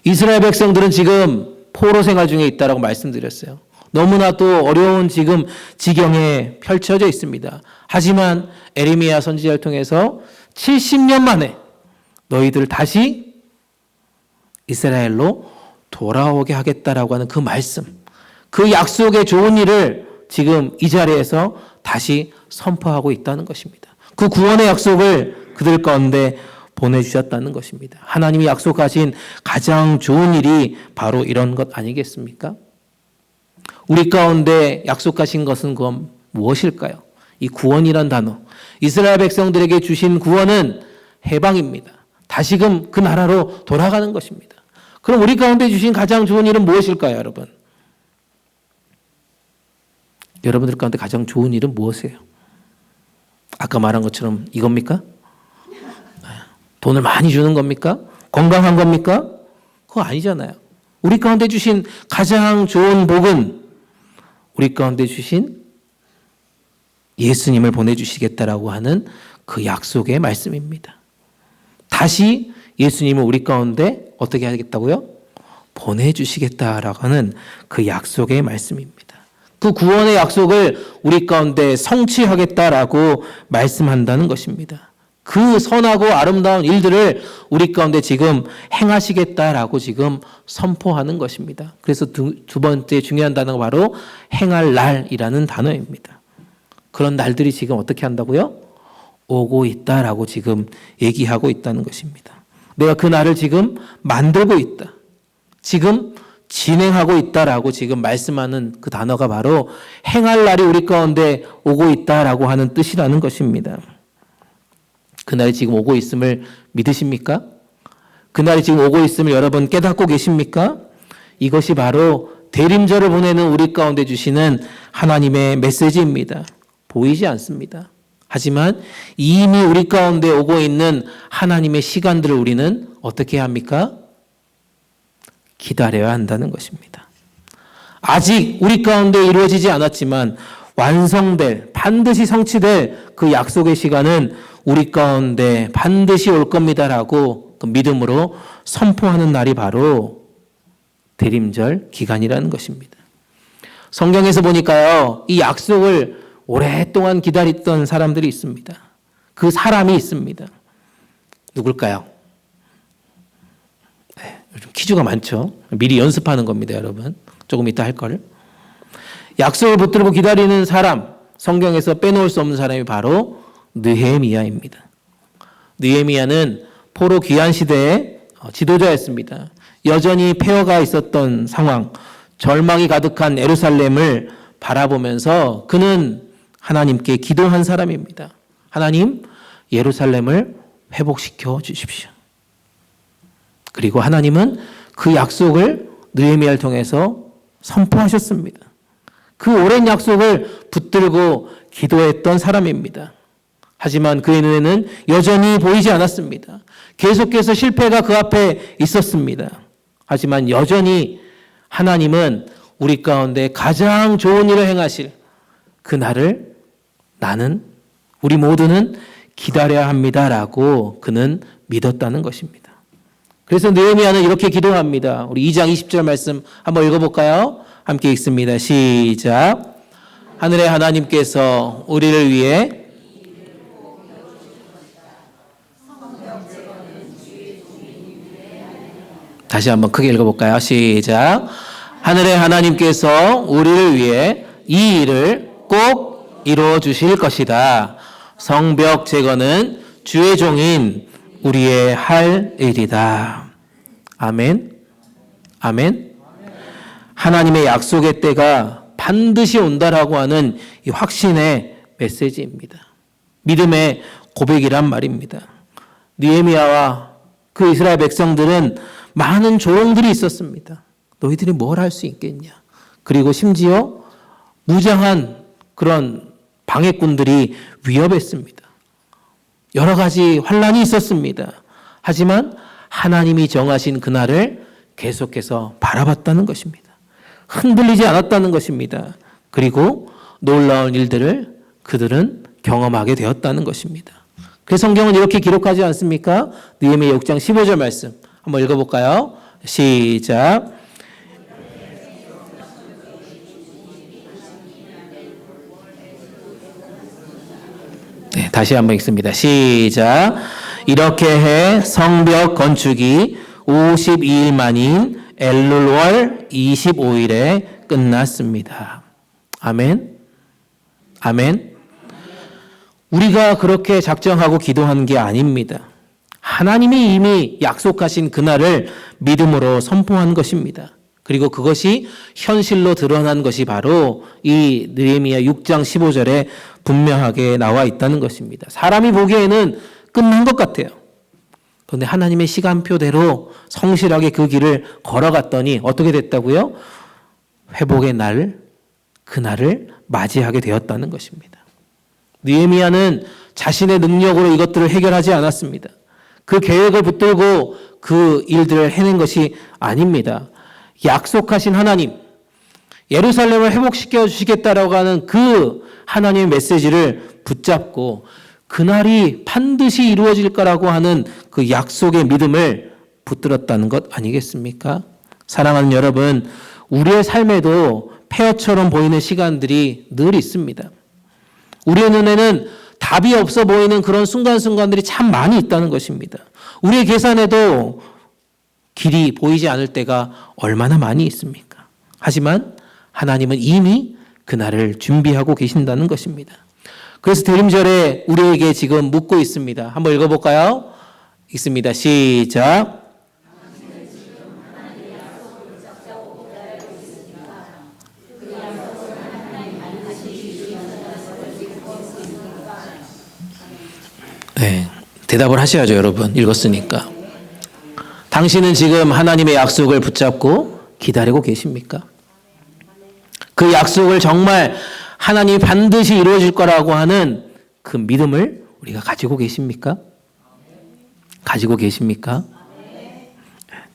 이스라엘 백성들은 지금 포로 생활 중에 있다라고 말씀드렸어요. 너무나도 어려운 지금 지경에 펼쳐져 있습니다. 하지만 에레미야 선지자를 통해서 70년 만에 너희들 다시 이스라엘로 돌아오게 하겠다라고 하는 그 말씀, 그 약속의 좋은 일을 지금 이 자리에서 다시 선포하고 있다는 것입니다. 그 구원의 약속을 그들 가운데 보내주셨다는 것입니다. 하나님이 약속하신 가장 좋은 일이 바로 이런 것 아니겠습니까? 우리 가운데 약속하신 것은 그건 무엇일까요? 이 구원이란 단어, 이스라엘 백성들에게 주신 구원은 해방입니다. 다시금 그 나라로 돌아가는 것입니다. 그럼 우리 가운데 주신 가장 좋은 일은 무엇일까요, 여러분? 여러분들 가운데 가장 좋은 일은 무엇이에요? 아까 말한 것처럼 이겁니까? 돈을 많이 주는 겁니까? 건강한 겁니까? 그거 아니잖아요. 우리 가운데 주신 가장 좋은 복은 우리 가운데 주신 예수님을 보내주시겠다라고 하는 그 약속의 말씀입니다. 다시 예수님을 우리 가운데 어떻게 하겠다고요? 보내주시겠다라고 하는 그 약속의 말씀입니다. 그 구원의 약속을 우리 가운데 성취하겠다라고 말씀한다는 것입니다. 그 선하고 아름다운 일들을 우리 가운데 지금 행하시겠다라고 지금 선포하는 것입니다. 그래서 두 번째 중요한 단어가 바로 행할 날이라는 단어입니다. 그런 날들이 지금 어떻게 한다고요? 오고 있다라고 지금 얘기하고 있다는 것입니다. 내가 그 날을 지금 만들고 있다. 지금 진행하고 있다라고 지금 말씀하는 그 단어가 바로 행할 날이 우리 가운데 오고 있다라고 하는 뜻이라는 것입니다. 그날이 지금 오고 있음을 믿으십니까? 그날이 지금 오고 있음을 여러분 깨닫고 계십니까? 이것이 바로 대림절을 보내는 우리 가운데 주시는 하나님의 메시지입니다. 보이지 않습니다. 하지만 이미 우리 가운데 오고 있는 하나님의 시간들을 우리는 어떻게 해야 합니까? 기다려야 한다는 것입니다. 아직 우리 가운데 이루어지지 않았지만 완성될, 반드시 성취될 그 약속의 시간은 우리 가운데 반드시 올 겁니다라고 그 믿음으로 선포하는 날이 바로 대림절 기간이라는 것입니다. 성경에서 보니까요, 이 약속을 오랫동안 기다렸던 사람들이 있습니다. 그 사람이 있습니다. 누굴까요? 네, 요즘 퀴즈가 많죠. 미리 연습하는 겁니다, 여러분. 조금 이따 할 거를. 약속을 붙들고 기다리는 사람, 성경에서 빼놓을 수 없는 사람이 바로 느헤미야입니다. 느헤미야는 포로 귀환 시대의 지도자였습니다. 여전히 폐허가 있었던 상황, 절망이 가득한 예루살렘을 바라보면서 그는 하나님께 기도한 사람입니다. 하나님, 예루살렘을 회복시켜 주십시오. 그리고 하나님은 그 약속을 느헤미야를 통해서 선포하셨습니다. 그 오랜 약속을 붙들고 기도했던 사람입니다. 하지만 그의 눈에는 여전히 보이지 않았습니다. 계속해서 실패가 그 앞에 있었습니다. 하지만 여전히 하나님은 우리 가운데 가장 좋은 일을 행하실 그날을 우리 모두는 기다려야 합니다라고 그는 믿었다는 것입니다. 그래서 느헤미야는 이렇게 기도합니다. 우리 2장 20절 말씀 한번 읽어볼까요? 함께 읽습니다. 시작. 하늘의 하나님께서 우리를 위해 다시 한번 크게 읽어볼까요? 시작. 하늘의 하나님께서 우리를 위해 이 일을 꼭 이루어 주실 것이다. 성벽 제거는 주의 종인 우리의 할 일이다. 아멘. 아멘. 하나님의 약속의 때가 반드시 온다라고 하는 이 확신의 메시지입니다. 믿음의 고백이란 말입니다. 느헤미야와 그 이스라엘 백성들은 많은 조롱들이 있었습니다. 너희들이 뭘 할 수 있겠냐. 그리고 심지어 무장한 그런 방해꾼들이 위협했습니다. 여러 가지 환란이 있었습니다. 하지만 하나님이 정하신 그날을 계속해서 바라봤다는 것입니다. 흔들리지 않았다는 것입니다. 그리고 놀라운 일들을 그들은 경험하게 되었다는 것입니다. 그 성경은 이렇게 기록하지 않습니까? 느헤미야 6장 15절 말씀 한번 읽어볼까요? 시작. 네, 다시 한번 읽습니다. 시작. 이렇게 해 성벽 건축이 52일 만인 엘룰월 25일에 끝났습니다. 아멘. 아멘. 우리가 그렇게 작정하고 기도한 게 아닙니다. 하나님이 이미 약속하신 그날을 믿음으로 선포한 것입니다. 그리고 그것이 현실로 드러난 것이 바로 이 느헤미야 6장 15절에 분명하게 나와 있다는 것입니다. 사람이 보기에는 끝난 것 같아요. 그런데 하나님의 시간표대로 성실하게 그 길을 걸어갔더니 어떻게 됐다고요? 회복의 날, 그날을 맞이하게 되었다는 것입니다. 느헤미야는 자신의 능력으로 이것들을 해결하지 않았습니다. 그 계획을 붙들고 그 일들을 해낸 것이 아닙니다. 약속하신 하나님, 예루살렘을 회복시켜 주시겠다라고 하는 그 하나님의 메시지를 붙잡고 그날이 반드시 이루어질 거라고 하는 그 약속의 믿음을 붙들었다는 것 아니겠습니까? 사랑하는 여러분, 우리의 삶에도 폐허처럼 보이는 시간들이 늘 있습니다. 우리의 눈에는 답이 없어 보이는 그런 순간순간들이 참 많이 있다는 것입니다. 우리의 계산에도 길이 보이지 않을 때가 얼마나 많이 있습니까? 하지만 하나님은 이미 그날을 준비하고 계신다는 것입니다. 그래서 대림절에 우리에게 지금 묻고 있습니다. 한번 읽어볼까요? 읽습니다. 시작. 네, 대답을 하셔야죠, 여러분. 읽었으니까. 당신은 지금 하나님의 약속을 붙잡고 기다리고 계십니까? 그 약속을 정말 하나님이 반드시 이루어질 거라고 하는 그 믿음을 우리가 가지고 계십니까? 가지고 계십니까?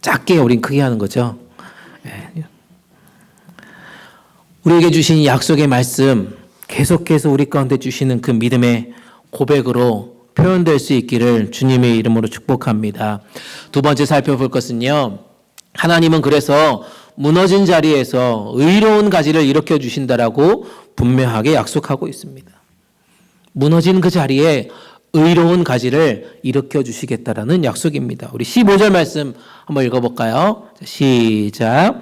작게 우린 크게 하는 거죠. 우리에게 주신 약속의 말씀, 계속해서 우리 가운데 주시는 그 믿음의 고백으로 표현될 수 있기를 주님의 이름으로 축복합니다. 두 번째 살펴볼 것은요, 하나님은 그래서 무너진 자리에서 의로운 가지를 일으켜 주신다라고 분명하게 약속하고 있습니다. 무너진 그 자리에 의로운 가지를 일으켜 주시겠다라는 약속입니다. 우리 15절 말씀 한번 읽어볼까요? 시작.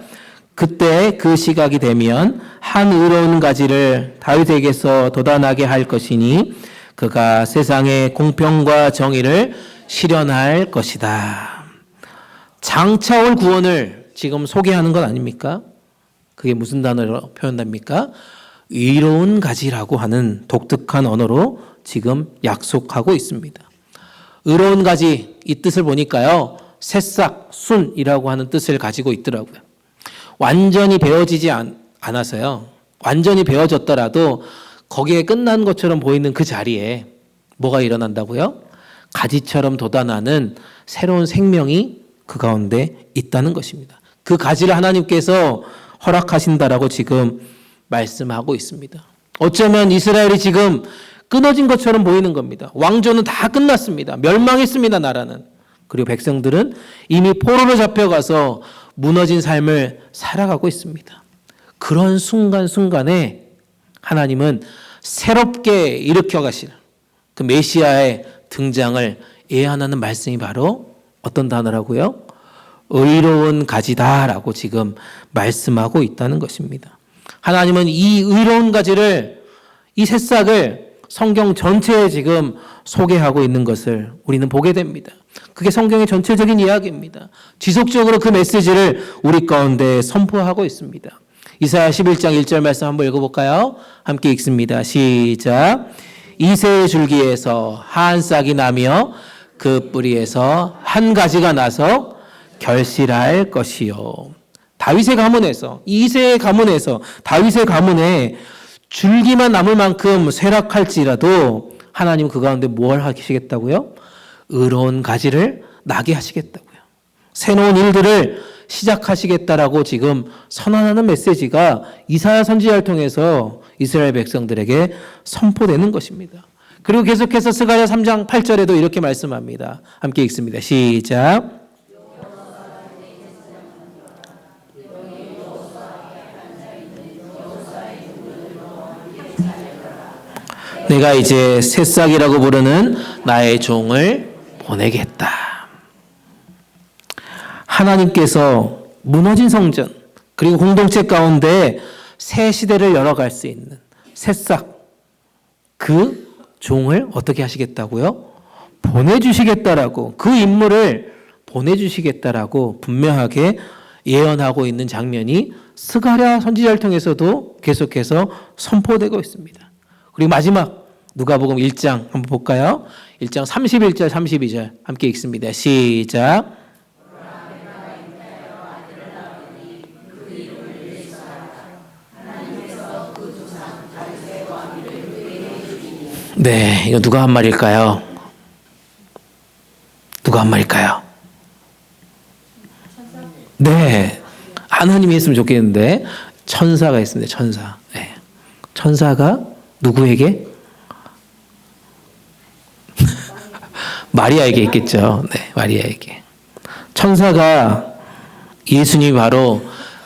그때 그 시각이 되면 한 의로운 가지를 다윗에게서 돋아나게 할 것이니 그가 세상의 공평과 정의를 실현할 것이다. 장차 올 구원을 지금 소개하는 것 아닙니까? 그게 무슨 단어로 표현됩니까? 의로운 가지라고 하는 독특한 언어로 지금 약속하고 있습니다. 의로운 가지, 이 뜻을 보니까요, 새싹, 순이라고 하는 뜻을 가지고 있더라고요. 완전히 베어지지 않아서요, 완전히 베어졌더라도 거기에 끝난 것처럼 보이는 그 자리에 뭐가 일어난다고요? 가지처럼 돋아나는 새로운 생명이 그 가운데 있다는 것입니다. 그 가지를 하나님께서 허락하신다라고 지금 말씀하고 있습니다. 어쩌면 이스라엘이 지금 끊어진 것처럼 보이는 겁니다. 왕조는 다 끝났습니다. 멸망했습니다, 나라는. 그리고 백성들은 이미 포로로 잡혀가서 무너진 삶을 살아가고 있습니다. 그런 순간순간에 하나님은 새롭게 일으켜 가실 그 메시아의 등장을 예언하는 말씀이 바로 어떤 단어라고요? 의로운 가지다라고 지금 말씀하고 있다는 것입니다. 하나님은 이 의로운 가지를, 이 새싹을 성경 전체에 지금 소개하고 있는 것을 우리는 보게 됩니다. 그게 성경의 전체적인 이야기입니다. 지속적으로 그 메시지를 우리 가운데 선포하고 있습니다. 이사야 11장 1절 말씀 한번 읽어볼까요? 함께 읽습니다. 시작. 이새의 줄기에서 한 싹이 나며 그 뿌리에서 한 가지가 나서 결실할 것이요. 다윗의 가문에서, 이새의 가문에서, 다윗의 가문에 줄기만 남을 만큼 쇠락할지라도 하나님 그 가운데 뭘 하시겠다고요? 의로운 가지를 나게 하시겠다고요. 새로운 일들을 시작하시겠다라고 지금 선언하는 메시지가 이사야 선지자를 통해서 이스라엘 백성들에게 선포되는 것입니다. 그리고 계속해서 스가랴 3장 8절에도 이렇게 말씀합니다. 함께 읽습니다. 시작. 내가 이제 새싹이라고 부르는 나의 종을 보내겠다. 하나님께서 무너진 성전 그리고 공동체 가운데 새 시대를 열어갈 수 있는 새싹, 그 종을 어떻게 하시겠다고요? 보내주시겠다라고, 그 인물을 보내주시겠다라고 분명하게 예언하고 있는 장면이 스가랴 선지자를 통해서도 계속해서 선포되고 있습니다. 그리고 마지막 누가복음 1장 한번 볼까요? 1장 31절 32절 함께 읽습니다. 시작. 네, 이거 누가 한 말일까요? 누가 한 말일까요? 네, 하나님이 했으면 좋겠는데 천사가 했습니다. 천사. 네. 천사가 누구에게? 마리아에게 있겠죠. 네, 마리아에게. 천사가 예수님이 바로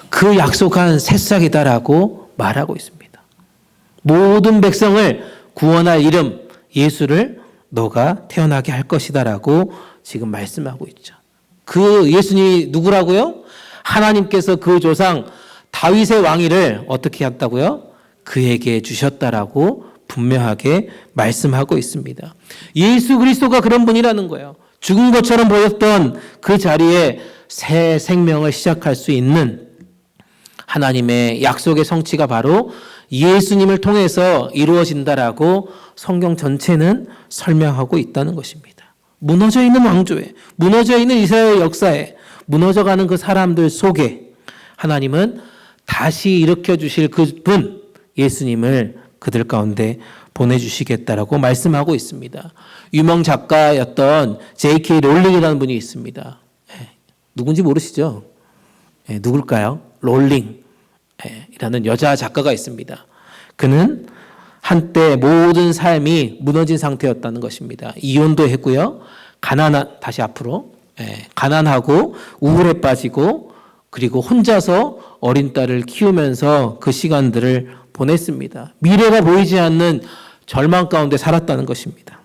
그 약속한 새싹이다라고 말하고 있습니다. 모든 백성을 구원할 이름 예수를 너가 태어나게 할 것이다라고 지금 말씀하고 있죠. 그 예수님이 누구라고요? 하나님께서 그 조상 다윗의 왕위를 어떻게 했다고요? 그에게 주셨다라고 분명하게 말씀하고 있습니다. 예수 그리스도가 그런 분이라는 거예요. 죽은 것처럼 보였던 그 자리에 새 생명을 시작할 수 있는 하나님의 약속의 성취가 바로 예수님을 통해서 이루어진다라고 성경 전체는 설명하고 있다는 것입니다. 무너져 있는 왕조에, 무너져 있는 이스라엘 역사에, 무너져가는 그 사람들 속에 하나님은 다시 일으켜 주실 그 분, 예수님을 그들 가운데 보내주시겠다라고 말씀하고 있습니다. 유명 작가였던 J.K. 롤링이라는 분이 있습니다. 누군지 모르시죠? 누굴까요? 롤링 이라는 여자 작가가 있습니다. 그는 한때 모든 삶이 무너진 상태였다는 것입니다. 이혼도 했고요. 가난하고 우울에 빠지고 그리고 혼자서 어린 딸을 키우면서 그 시간들을 보냈습니다. 미래가 보이지 않는 절망 가운데 살았다는 것입니다.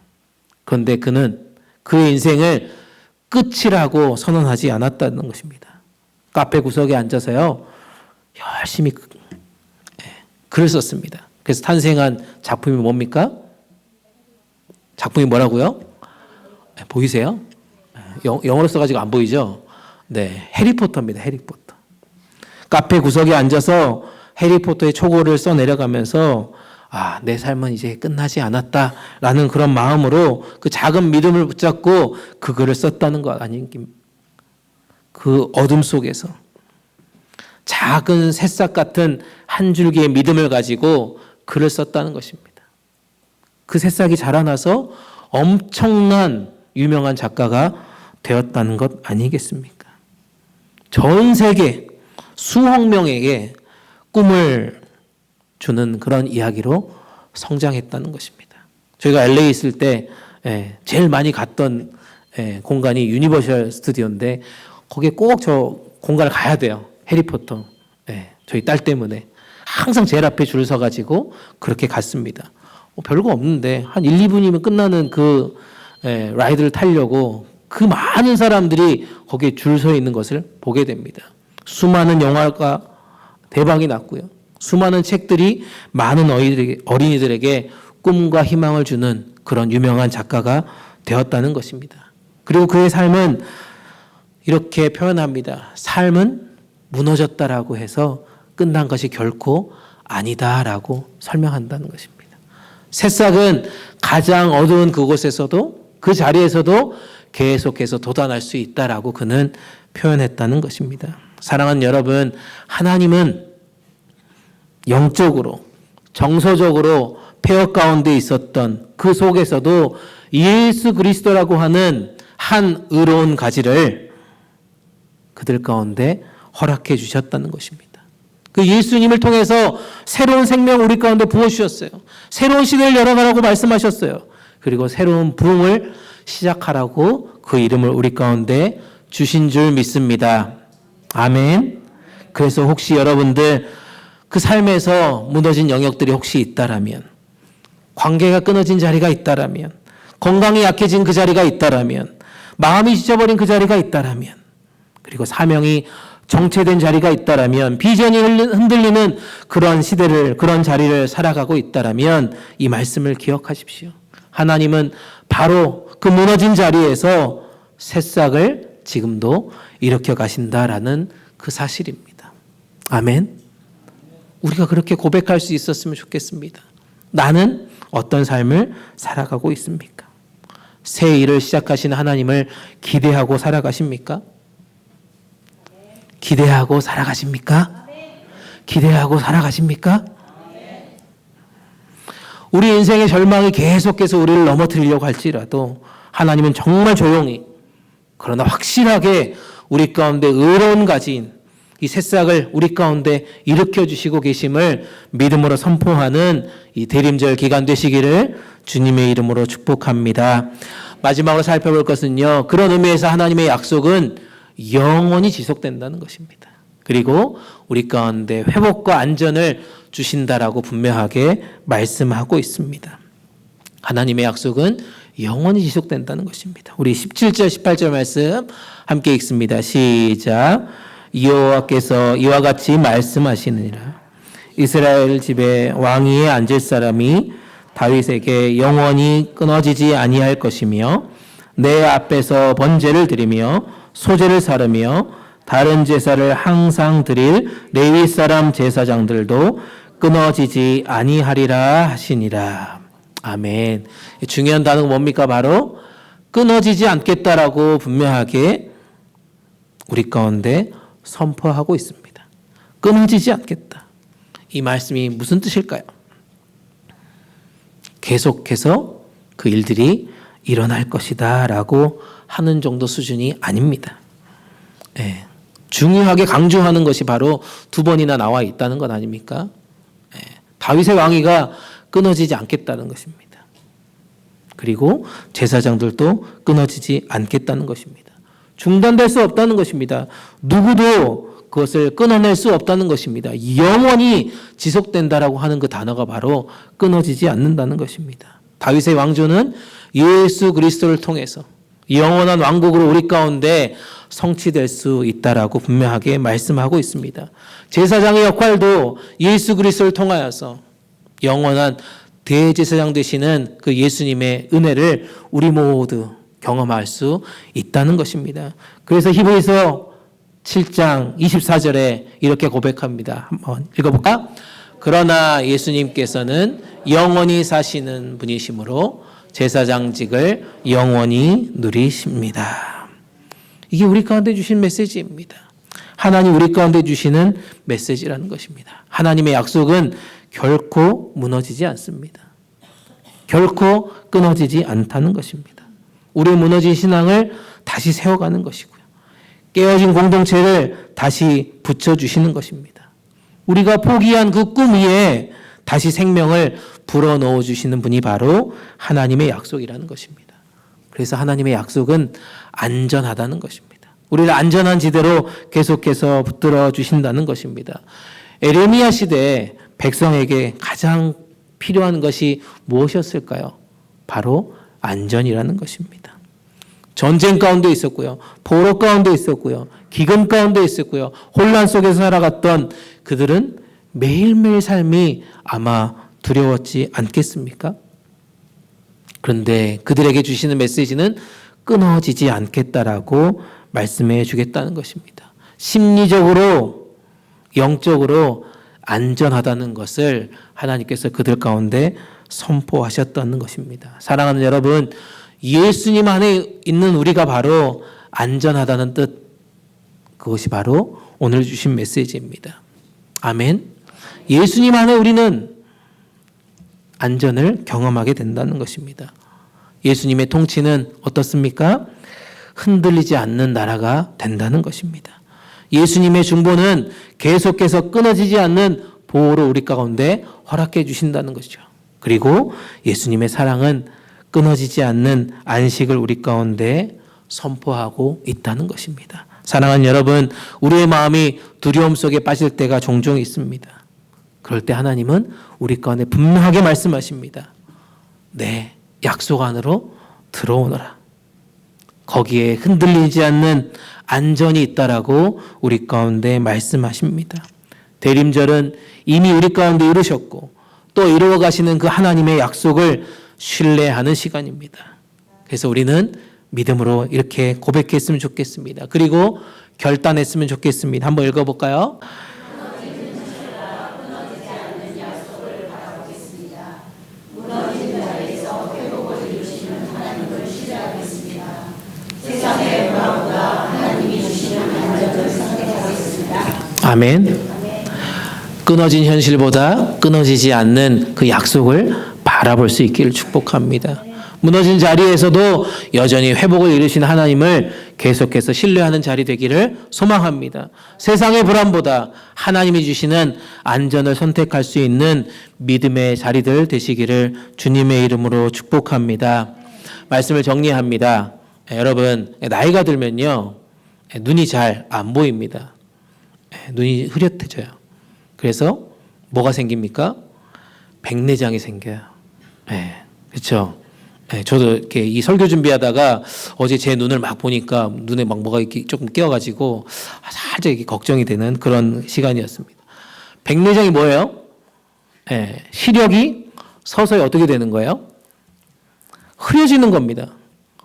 그런데 그는 그의 인생을 끝이라고 선언하지 않았다는 것입니다. 카페 구석에 앉아서요. 열심히 글을 썼습니다. 그래서 탄생한 작품이 뭡니까? 작품이 뭐라고요? 보이세요? 영어로 써가지고 안 보이죠? 네, 해리포터입니다. 해리포터. 카페 구석에 앉아서 해리포터의 초고를 써내려가면서 내 삶은 이제 끝나지 않았다라는 그런 마음으로 그 작은 믿음을 붙잡고 그 글을 썼다는 것 아닙니까? 그 어둠 속에서 작은 새싹 같은 한 줄기의 믿음을 가지고 글을 썼다는 것입니다. 그 새싹이 자라나서 엄청난 유명한 작가가 되었다는 것 아니겠습니까? 전 세계 수억 명에게 꿈을 주는 그런 이야기로 성장했다는 것입니다. 저희가 LA 있을 때 제일 많이 갔던 공간이 유니버셜 스튜디오인데 거기에 꼭 저 공간을 가야 돼요. 해리포터. 저희 딸 때문에 항상 제일 앞에 줄 서가지고 그렇게 갔습니다. 별거 없는데 한 1, 2분이면 끝나는 그 라이드를 타려고 그 많은 사람들이 거기에 줄 서 있는 것을 보게 됩니다. 수많은 영화가 대박이 났고요. 수많은 책들이 많은 어린이들에게 꿈과 희망을 주는 그런 유명한 작가가 되었다는 것입니다. 그리고 그의 삶은 이렇게 표현합니다. 삶은 무너졌다라고 해서 끝난 것이 결코 아니다라고 설명한다는 것입니다. 새싹은 가장 어두운 그곳에서도 그 자리에서도 계속해서 돋아날 수 있다라고 그는 표현했다는 것입니다. 사랑하는 여러분, 하나님은 영적으로 정서적으로 폐허 가운데 있었던 그 속에서도 예수 그리스도라고 하는 한 의로운 가지를 그들 가운데 허락해 주셨다는 것입니다. 그 예수님을 통해서 새로운 생명을 우리 가운데 부어주셨어요. 새로운 시대를 열어가라고 말씀하셨어요. 그리고 새로운 부흥을 시작하라고 그 이름을 우리 가운데 주신 줄 믿습니다. 아멘. 그래서 혹시 여러분들 그 삶에서 무너진 영역들이 혹시 있다라면, 관계가 끊어진 자리가 있다라면, 건강이 약해진 그 자리가 있다라면, 마음이 지쳐버린 그 자리가 있다라면, 그리고 사명이 정체된 자리가 있다라면, 비전이 흔들리는 그런 시대를, 그런 자리를 살아가고 있다라면 이 말씀을 기억하십시오. 하나님은 바로 그 무너진 자리에서 새싹을 지금도 일으켜 가신다라는 그 사실입니다. 아멘. 우리가 그렇게 고백할 수 있었으면 좋겠습니다. 나는 어떤 삶을 살아가고 있습니까? 새 일을 시작하신 하나님을 기대하고 살아가십니까? 기대하고 살아가십니까? 기대하고 살아가십니까? 우리 인생의 절망이 계속해서 우리를 넘어뜨리려고 할지라도 하나님은 정말 조용히 그러나 확실하게 우리 가운데 의로운 가지인 이 새싹을 우리 가운데 일으켜 주시고 계심을 믿음으로 선포하는 이 대림절 기간 되시기를 주님의 이름으로 축복합니다. 마지막으로 살펴볼 것은요, 그런 의미에서 하나님의 약속은 영원히 지속된다는 것입니다. 그리고 우리 가운데 회복과 안전을 주신다라고 분명하게 말씀하고 있습니다. 하나님의 약속은 영원히 지속된다는 것입니다. 우리 17절 18절 말씀 함께 읽습니다. 시작. 여호와께서 이와 같이 말씀하시느니라. 이스라엘 집에 왕위에 앉을 사람이 다윗에게 영원히 끊어지지 아니할 것이며 내 앞에서 번제를 드리며 소제를 사르며 다른 제사를 항상 드릴 레위 사람 제사장들도 끊어지지 아니하리라 하시니라. 아멘. 중요한 단어가 뭡니까? 바로 끊어지지 않겠다라고 분명하게 우리 가운데 선포하고 있습니다. 끊어지지 않겠다. 이 말씀이 무슨 뜻일까요? 계속해서 그 일들이 일어날 것이다 라고 하는 정도 수준이 아닙니다. 중요하게 강조하는 것이 바로 두 번이나 나와 있다는 것 아닙니까? 다윗의 왕위가 끊어지지 않겠다는 것입니다. 그리고 제사장들도 끊어지지 않겠다는 것입니다. 중단될 수 없다는 것입니다. 누구도 그것을 끊어낼 수 없다는 것입니다. 영원히 지속된다라고 하는 그 단어가 바로 끊어지지 않는다는 것입니다. 다윗의 왕조는 예수 그리스도를 통해서 영원한 왕국으로 우리 가운데 성취될 수 있다라고 분명하게 말씀하고 있습니다. 제사장의 역할도 예수 그리스도를 통하여서 영원한 대제사장 되시는 그 예수님의 은혜를 우리 모두 경험할 수 있다는 것입니다. 그래서 히브리서 7장 24절에 이렇게 고백합니다. 한번 읽어볼까? 그러나 예수님께서는 영원히 사시는 분이시므로 제사장직을 영원히 누리십니다. 이게 우리 가운데 주신 메시지입니다. 하나님 우리 가운데 주시는 메시지라는 것입니다. 하나님의 약속은 결코 무너지지 않습니다. 결코 끊어지지 않다는 것입니다. 우리의 무너진 신앙을 다시 세워가는 것이고요. 깨어진 공동체를 다시 붙여주시는 것입니다. 우리가 포기한 그 꿈 위에 다시 생명을 불어넣어 주시는 분이 바로 하나님의 약속이라는 것입니다. 그래서 하나님의 약속은 안전하다는 것입니다. 우리를 안전한 지대로 계속해서 붙들어 주신다는 것입니다. 에레미야 시대에 백성에게 가장 필요한 것이 무엇이었을까요? 바로 안전이라는 것입니다. 전쟁 가운데 있었고요. 포로 가운데 있었고요. 기근 가운데 있었고요. 혼란 속에서 살아갔던 그들은 매일매일 삶이 아마 두려웠지 않겠습니까? 그런데 그들에게 주시는 메시지는 끊어지지 않겠다라고 말씀해 주겠다는 것입니다. 심리적으로, 영적으로 안전하다는 것을 하나님께서 그들 가운데 선포하셨다는 것입니다. 사랑하는 여러분, 예수님 안에 있는 우리가 바로 안전하다는 뜻, 그것이 바로 오늘 주신 메시지입니다. 아멘. 예수님 안에 우리는 안전을 경험하게 된다는 것입니다. 예수님의 통치는 어떻습니까? 흔들리지 않는 나라가 된다는 것입니다. 예수님의 중보는 계속해서 끊어지지 않는 보호를 우리 가운데 허락해 주신다는 것이죠. 그리고 예수님의 사랑은 끊어지지 않는 안식을 우리 가운데 선포하고 있다는 것입니다. 사랑하는 여러분, 우리의 마음이 두려움 속에 빠질 때가 종종 있습니다. 그럴 때 하나님은 우리 가운데 분명하게 말씀하십니다. 내 약속 안으로 들어오너라. 거기에 흔들리지 않는 안전이 있다라고 우리 가운데 말씀하십니다. 대림절은 이미 우리 가운데 이루셨고 또 이루어 가시는 그 하나님의 약속을 신뢰하는 시간입니다. 그래서 우리는 믿음으로 이렇게 고백했으면 좋겠습니다. 그리고 결단했으면 좋겠습니다. 한번 읽어볼까요? 아멘. 끊어진 현실보다 끊어지지 않는 그 약속을 바라볼 수 있기를 축복합니다. 무너진 자리에서도 여전히 회복을 이루신 하나님을 계속해서 신뢰하는 자리 되기를 소망합니다. 세상의 불안보다 하나님이 주시는 안전을 선택할 수 있는 믿음의 자리들 되시기를 주님의 이름으로 축복합니다. 말씀을 정리합니다. 여러분, 나이가 들면요, 눈이 잘 안 보입니다. 눈이 흐릿해져요. 그래서 뭐가 생깁니까? 백내장이 생겨요. 그렇죠. 저도 이렇게 이 설교 준비하다가 어제 제 눈을 막 보니까 눈에 막 뭐가 이렇게 조금 끼어가지고 살짝 이렇게 걱정이 되는 그런 시간이었습니다. 백내장이 뭐예요? 시력이 서서히 어떻게 되는 거예요? 흐려지는 겁니다.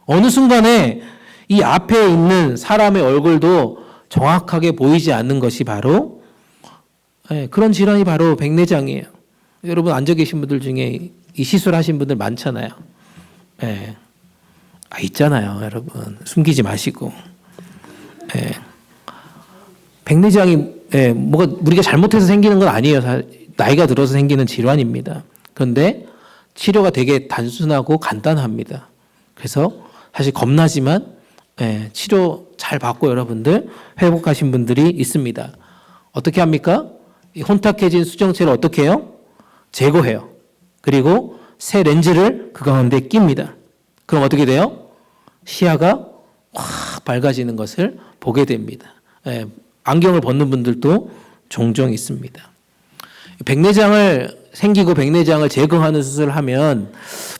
어느 순간에 이 앞에 있는 사람의 얼굴도 정확하게 보이지 않는 것이 바로 그런 질환이 바로 백내장이에요. 여러분 앉아 계신 분들 중에 이 시술하신 분들 많잖아요. 있잖아요, 여러분. 숨기지 마시고. 백내장이 뭐가 우리가 잘못해서 생기는 건 아니에요. 나이가 들어서 생기는 질환입니다. 그런데 치료가 되게 단순하고 간단합니다. 그래서 사실 겁나지만 치료 잘 받고 여러분들 회복하신 분들이 있습니다. 어떻게 합니까? 이 혼탁해진 수정체를 어떻게 해요? 제거해요. 그리고 새 렌즈를 그 가운데 낍니다. 그럼 어떻게 돼요? 시야가 확 밝아지는 것을 보게 됩니다. 안경을 벗는 분들도 종종 있습니다. 생기고 백내장을 제거하는 수술을 하면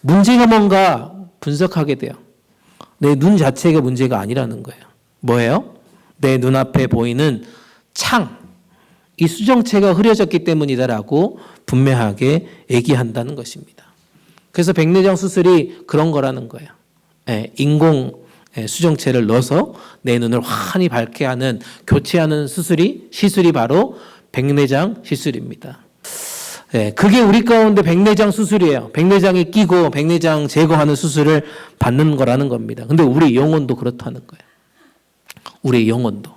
문제가 뭔가 분석하게 돼요. 내 눈 자체가 문제가 아니라는 거예요. 뭐예요? 내 눈앞에 보이는 창, 이 수정체가 흐려졌기 때문이다라고 분명하게 얘기한다는 것입니다. 그래서 백내장 수술이 그런 거라는 거예요. 인공 수정체를 넣어서 내 눈을 환히 밝게 하는, 교체하는 시술이 바로 백내장 시술입니다. 그게 우리 가운데 백내장 수술이에요. 백내장이 끼고 백내장 제거하는 수술을 받는 거라는 겁니다. 근데 우리 영혼도 그렇다는 거예요. 우리 영혼도.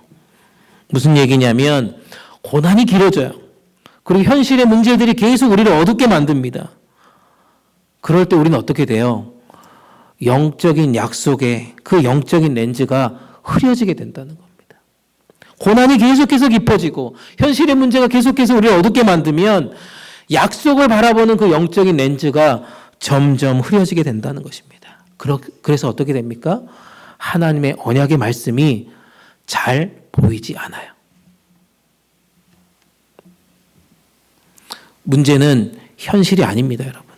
무슨 얘기냐면 고난이 길어져요. 그리고 현실의 문제들이 계속 우리를 어둡게 만듭니다. 그럴 때 우리는 어떻게 돼요? 영적인 약속에 그 영적인 렌즈가 흐려지게 된다는 겁니다. 고난이 계속해서 깊어지고 현실의 문제가 계속해서 우리를 어둡게 만들면 약속을 바라보는 그 영적인 렌즈가 점점 흐려지게 된다는 것입니다. 그래서 어떻게 됩니까? 하나님의 언약의 말씀이 잘 보이지 않아요. 문제는 현실이 아닙니다, 여러분.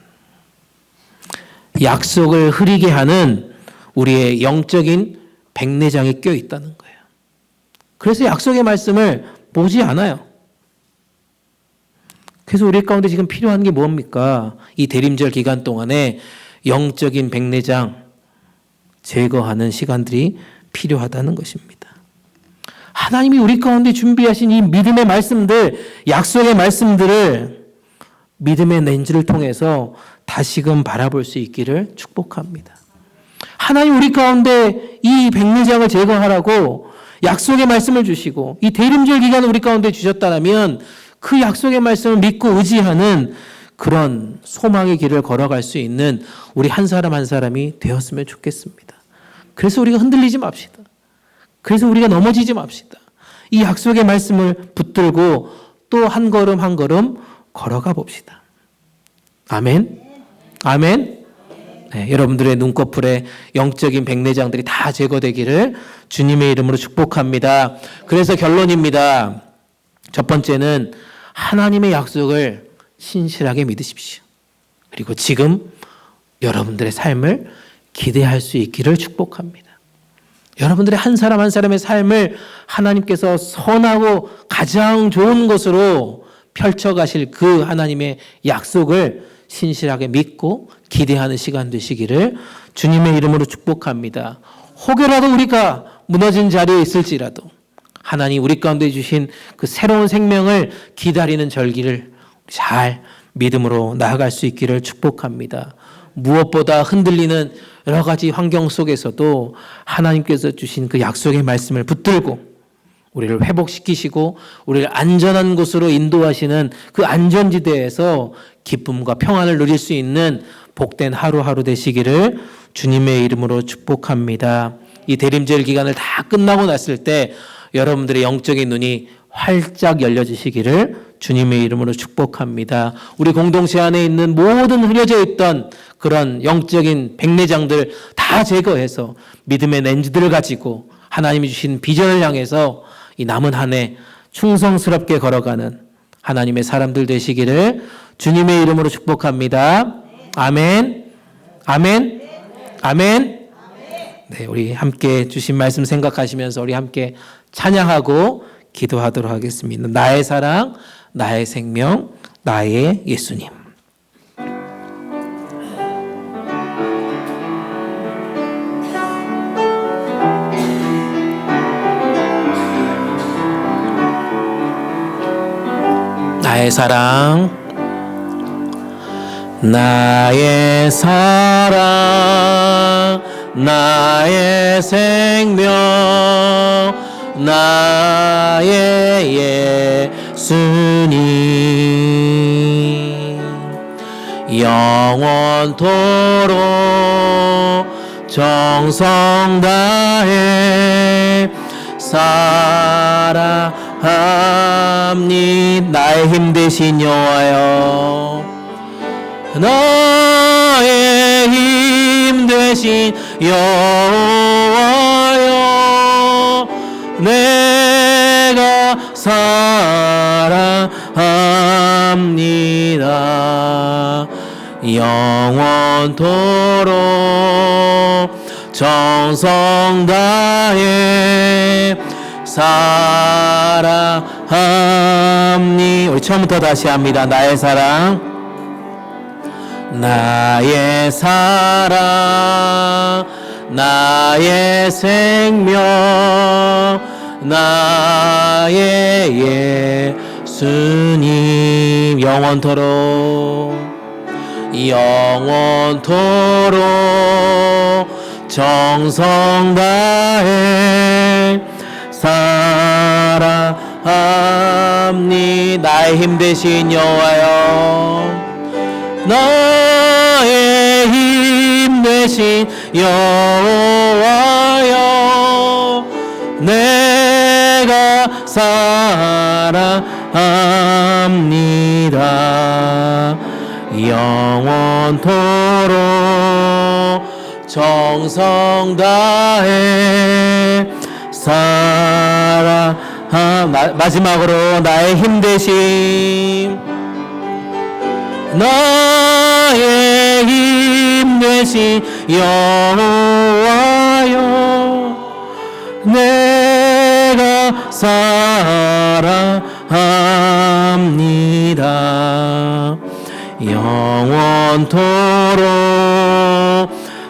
약속을 흐리게 하는 우리의 영적인 백내장이 껴 있다는 거예요. 그래서 약속의 말씀을 보지 않아요. 그래서 우리 가운데 지금 필요한 게 뭡니까? 이 대림절 기간 동안에 영적인 백내장 제거하는 시간들이 필요하다는 것입니다. 하나님이 우리 가운데 준비하신 이 믿음의 말씀들, 약속의 말씀들을 믿음의 렌즈를 통해서 다시금 바라볼 수 있기를 축복합니다. 하나님 우리 가운데 이 백내장을 제거하라고 약속의 말씀을 주시고 이 대림절 기간을 우리 가운데 주셨다면 그 약속의 말씀을 믿고 의지하는 그런 소망의 길을 걸어갈 수 있는 우리 한 사람 한 사람이 되었으면 좋겠습니다. 그래서 우리가 흔들리지 맙시다. 그래서 우리가 넘어지지 맙시다. 이 약속의 말씀을 붙들고 또 한 걸음 한 걸음 걸어가 봅시다. 아멘. 아멘. 네, 여러분들의 눈꺼풀에 영적인 백내장들이 다 제거되기를 주님의 이름으로 축복합니다. 그래서 결론입니다. 첫 번째는 하나님의 약속을 신실하게 믿으십시오. 그리고 지금 여러분들의 삶을 기대할 수 있기를 축복합니다. 여러분들의 한 사람 한 사람의 삶을 하나님께서 선하고 가장 좋은 것으로 펼쳐가실 그 하나님의 약속을 신실하게 믿고 기대하는 시간 되시기를 주님의 이름으로 축복합니다. 혹여라도 우리가 무너진 자리에 있을지라도 하나님 우리 가운데 주신 그 새로운 생명을 기다리는 절기를 잘 믿음으로 나아갈 수 있기를 축복합니다. 무엇보다 흔들리는 여러 가지 환경 속에서도 하나님께서 주신 그 약속의 말씀을 붙들고 우리를 회복시키시고 우리를 안전한 곳으로 인도하시는 그 안전지대에서 기쁨과 평안을 누릴 수 있는 복된 하루하루 되시기를 주님의 이름으로 축복합니다. 이 대림절 기간을 다 끝나고 났을 때 여러분들의 영적인 눈이 활짝 열려지시기를 주님의 이름으로 축복합니다. 우리 공동체 안에 있는 모든 흐려져 있던 그런 영적인 백내장들 다 제거해서 믿음의 렌즈들을 가지고 하나님이 주신 비전을 향해서 이 남은 한 해 충성스럽게 걸어가는 하나님의 사람들 되시기를 주님의 이름으로 축복합니다. 아멘. 아멘. 아멘. 네, 우리 함께 주신 말씀 생각하시면서 우리 함께 찬양하고 기도하도록 하겠습니다. 나의 사랑, 나의 생명, 나의 예수님. 나의 사랑, 나의 사랑, 나의 생명, 나의 예수님. 영원토록 정성 다해 사랑합니. 나의 힘 되신 여호와여, 나의 힘 되신 여호와여, 내가 사랑합니다. 영원토록 정성 다해 사랑합니. 우리 처음부터 다시 합니다. 나의 사랑, 나의 사랑, 나의 생명, 나의 예수님. 영원토록, 영원토록 정성 다해 사랑합니. 나의 힘 되신 여호와여, 나의 힘 되신 여호와여 내가 사랑합니다. 영원토록 정성 다해 마지막으로 나의 힘 되신 나의 힘 되신 여호와여 내가 사랑합니다. 영원토록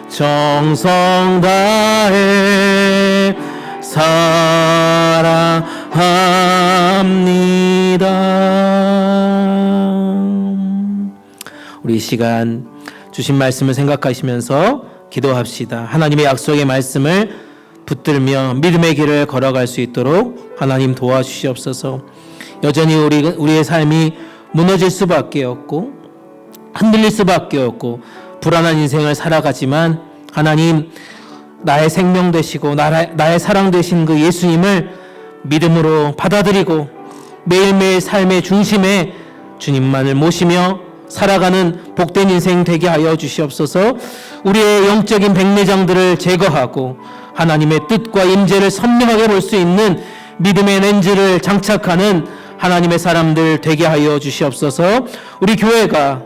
정성 다해 사랑합니다. 우리 이 시간 주신 말씀을 생각하시면서 기도합시다. 하나님의 약속의 말씀을 붙들며 믿음의 길을 걸어갈 수 있도록 하나님 도와주시옵소서. 여전히 우리의 삶이 무너질 수밖에 없고 흔들릴 수밖에 없고 불안한 인생을 살아가지만 하나님 나의 생명 되시고 나의 사랑 되신 그 예수님을 믿음으로 받아들이고 매일매일 삶의 중심에 주님만을 모시며 살아가는 복된 인생 되게 하여 주시옵소서. 우리의 영적인 백내장들을 제거하고 하나님의 뜻과 임재를 선명하게 볼 수 있는 믿음의 렌즈를 장착하는 하나님의 사람들 되게 하여 주시옵소서. 우리 교회가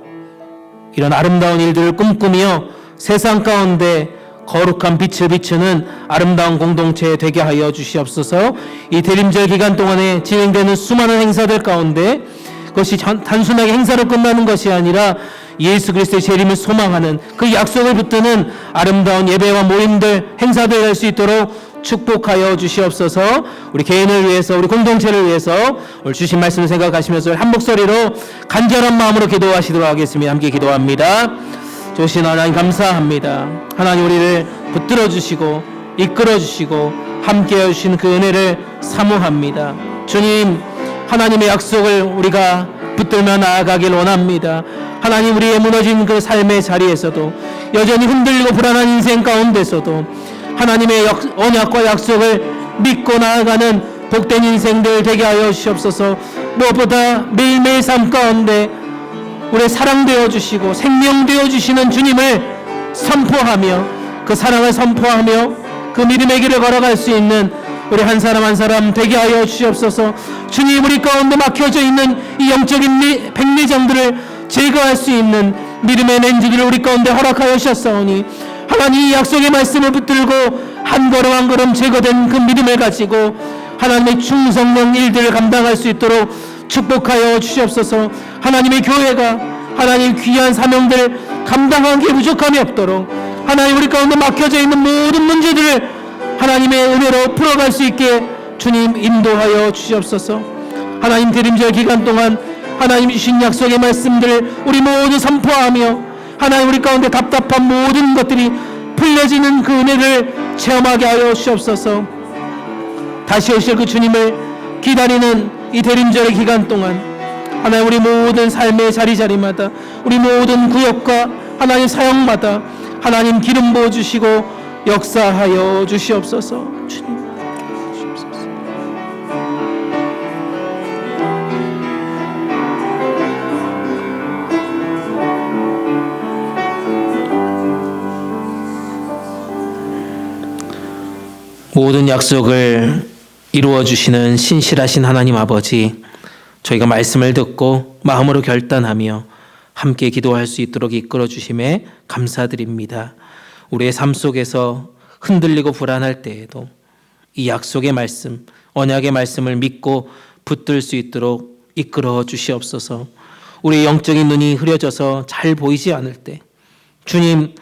이런 아름다운 일들을 꿈꾸며 세상 가운데 거룩한 빛을 비추는 아름다운 공동체 되게 하여 주시옵소서. 이 대림절 기간 동안에 진행되는 수많은 행사들 가운데 그것이 단순하게 행사로 끝나는 것이 아니라 예수 그리스도의 재림을 소망하는 그 약속을 붙드는 아름다운 예배와 모임들, 행사들 할 수 있도록 축복하여 주시옵소서. 우리 개인을 위해서, 우리 공동체를 위해서 오늘 주신 말씀을 생각하시면서 한 목소리로 간절한 마음으로 기도하시도록 하겠습니다. 함께 기도합니다. 좋으신 하나님 감사합니다. 하나님 우리를 붙들어 주시고 이끌어 주시고 함께해 주신 그 은혜를 사모합니다. 주님, 하나님의 약속을 우리가 붙들며 나아가길 원합니다. 하나님, 우리의 무너진 그 삶의 자리에서도 여전히 흔들리고 불안한 인생 가운데서도 하나님의 언약과 약속을 믿고 나아가는 복된 인생들 되게 하여 주시옵소서. 무엇보다 매일매일 삶 가운데 우리의 사랑되어 주시고 생명되어 주시는 주님을 선포하며 그 사랑을 선포하며 그 믿음의 길을 걸어갈 수 있는 우리 한 사람 한 사람 되게 하여 주시옵소서. 주님, 우리 가운데 막혀져 있는 이 영적인 백내장들을 제거할 수 있는 믿음의 렌즈를 우리 가운데 허락하여 주셨사오니 하나님 이 약속의 말씀을 붙들고 한 걸음 한 걸음 제거된 그 믿음을 가지고 하나님의 충성된 일들을 감당할 수 있도록 축복하여 주시옵소서. 하나님의 교회가 하나님 귀한 사명들을 감당하기에 부족함이 없도록 하나님 우리 가운데 막혀져 있는 모든 문제들을 하나님의 은혜로 풀어갈 수 있게 주님 인도하여 주시옵소서. 하나님 대림절 기간 동안 하나님 주신 약속의 말씀들을 우리 모두 선포하며 하나님 우리 가운데 답답한 모든 것들이 풀려지는 그 은혜를 체험하게 하여 주시옵소서. 다시 오실 그 주님을 기다리는 이 대림절의 기간 동안 하나님 우리 모든 삶의 자리자리마다 우리 모든 구역과 하나님 사역마다 하나님 기름 부어주시고 역사하여 주시옵소서. 주님 주시옵소서. 모든 약속을 이루어 주시는 신실하신 하나님 아버지, 저희가 말씀을 듣고 마음으로 결단하며 함께 기도할 수 있도록 이끌어 주심에 감사드립니다. 우리의 삶 속에서 흔들리고 불안할 때에도 이 약속의 말씀, 언약의 말씀을 믿고 붙들 수 있도록 이끌어 주시옵소서. 우리의 영적인 눈이 흐려져서 잘 보이지 않을 때 주님,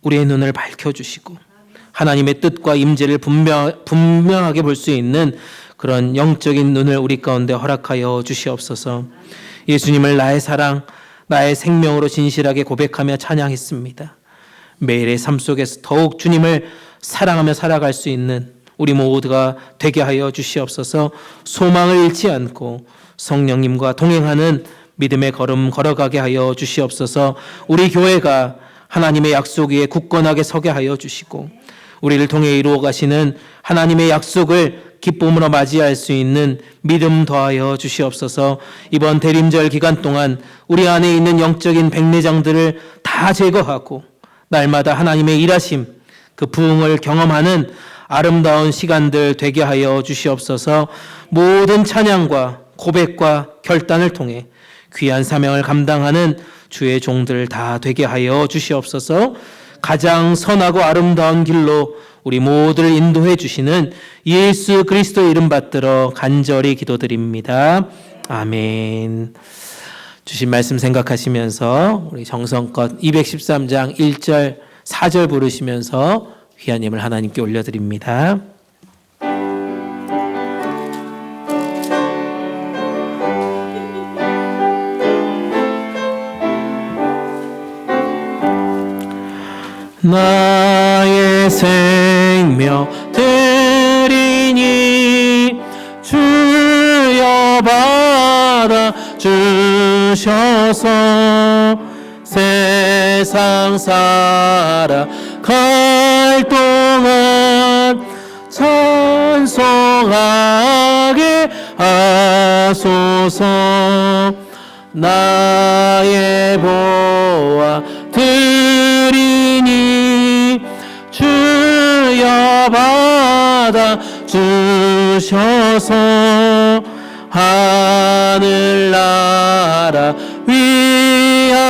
우리의 눈을 밝혀주시고 하나님의 뜻과 임재를 분명하게 볼 수 있는 그런 영적인 눈을 우리 가운데 허락하여 주시옵소서. 예수님을 나의 사랑, 나의 생명으로 진실하게 고백하며 찬양했습니다. 매일의 삶 속에서 더욱 주님을 사랑하며 살아갈 수 있는 우리 모두가 되게 하여 주시옵소서. 소망을 잃지 않고 성령님과 동행하는 믿음의 걸음 걸어가게 하여 주시옵소서. 우리 교회가 하나님의 약속 위에 굳건하게 서게 하여 주시고 우리를 통해 이루어 가시는 하나님의 약속을 기쁨으로 맞이할 수 있는 믿음 더하여 주시옵소서. 이번 대림절 기간 동안 우리 안에 있는 영적인 백내장들을 다 제거하고 날마다 하나님의 일하심, 그 부흥을 경험하는 아름다운 시간들 되게 하여 주시옵소서. 모든 찬양과 고백과 결단을 통해 귀한 사명을 감당하는 주의 종들 다 되게 하여 주시옵소서. 가장 선하고 아름다운 길로 우리 모두를 인도해 주시는 예수 그리스도의 이름 받들어 간절히 기도드립니다. 아멘. 주신 말씀 생각하시면서 우리 정성껏 213장 1절 4절 부르시면서 귀하님을 하나님께 올려드립니다. 나의 생명 드리니 주여 받아 주셔서 세상 살아갈 동안 찬송하게 하소서. 나의 보아 드리니 주여 받아 주셔서 하늘나라 위하여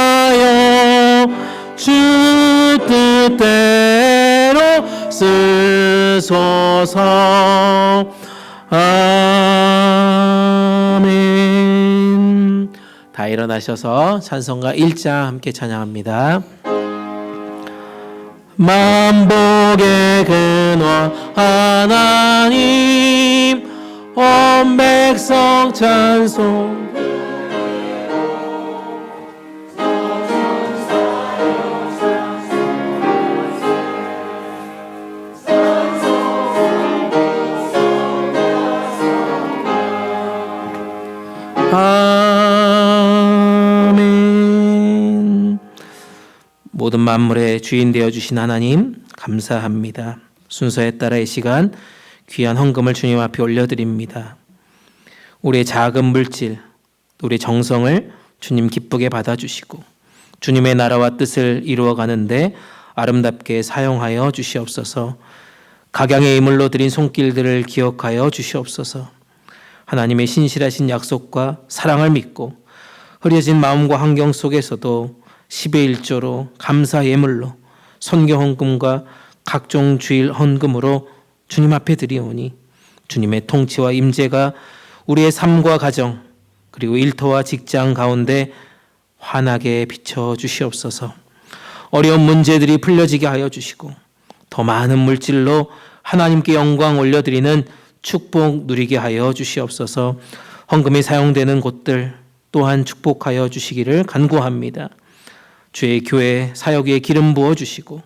주 뜻대로 쓰소서. 아멘. 다 일어나셔서 찬송가 1장 함께 찬양합니다. 만복의 근원 하나님 온 백성 찬송. 아멘. 모든 만물의 주인 되어주신 하나님 감사합니다. 순서에 따라 이 시간 귀한 헌금을 주님 앞에 올려드립니다. 우리의 작은 물질, 우리의 정성을 주님 기쁘게 받아주시고 주님의 나라와 뜻을 이루어가는데 아름답게 사용하여 주시옵소서. 각양의 예물로 드린 손길들을 기억하여 주시옵소서. 하나님의 신실하신 약속과 사랑을 믿고 흐려진 마음과 환경 속에서도 10의 1조로 감사 예물로 선교 헌금과 각종 주일 헌금으로 주님 앞에 드리오니 주님의 통치와 임재가 우리의 삶과 가정 그리고 일터와 직장 가운데 환하게 비춰 주시옵소서. 어려운 문제들이 풀려지게 하여 주시고 더 많은 물질로 하나님께 영광 올려드리는 축복 누리게 하여 주시옵소서. 헌금이 사용되는 곳들 또한 축복하여 주시기를 간구합니다. 주의 교회 사역 위에 기름 부어 주시고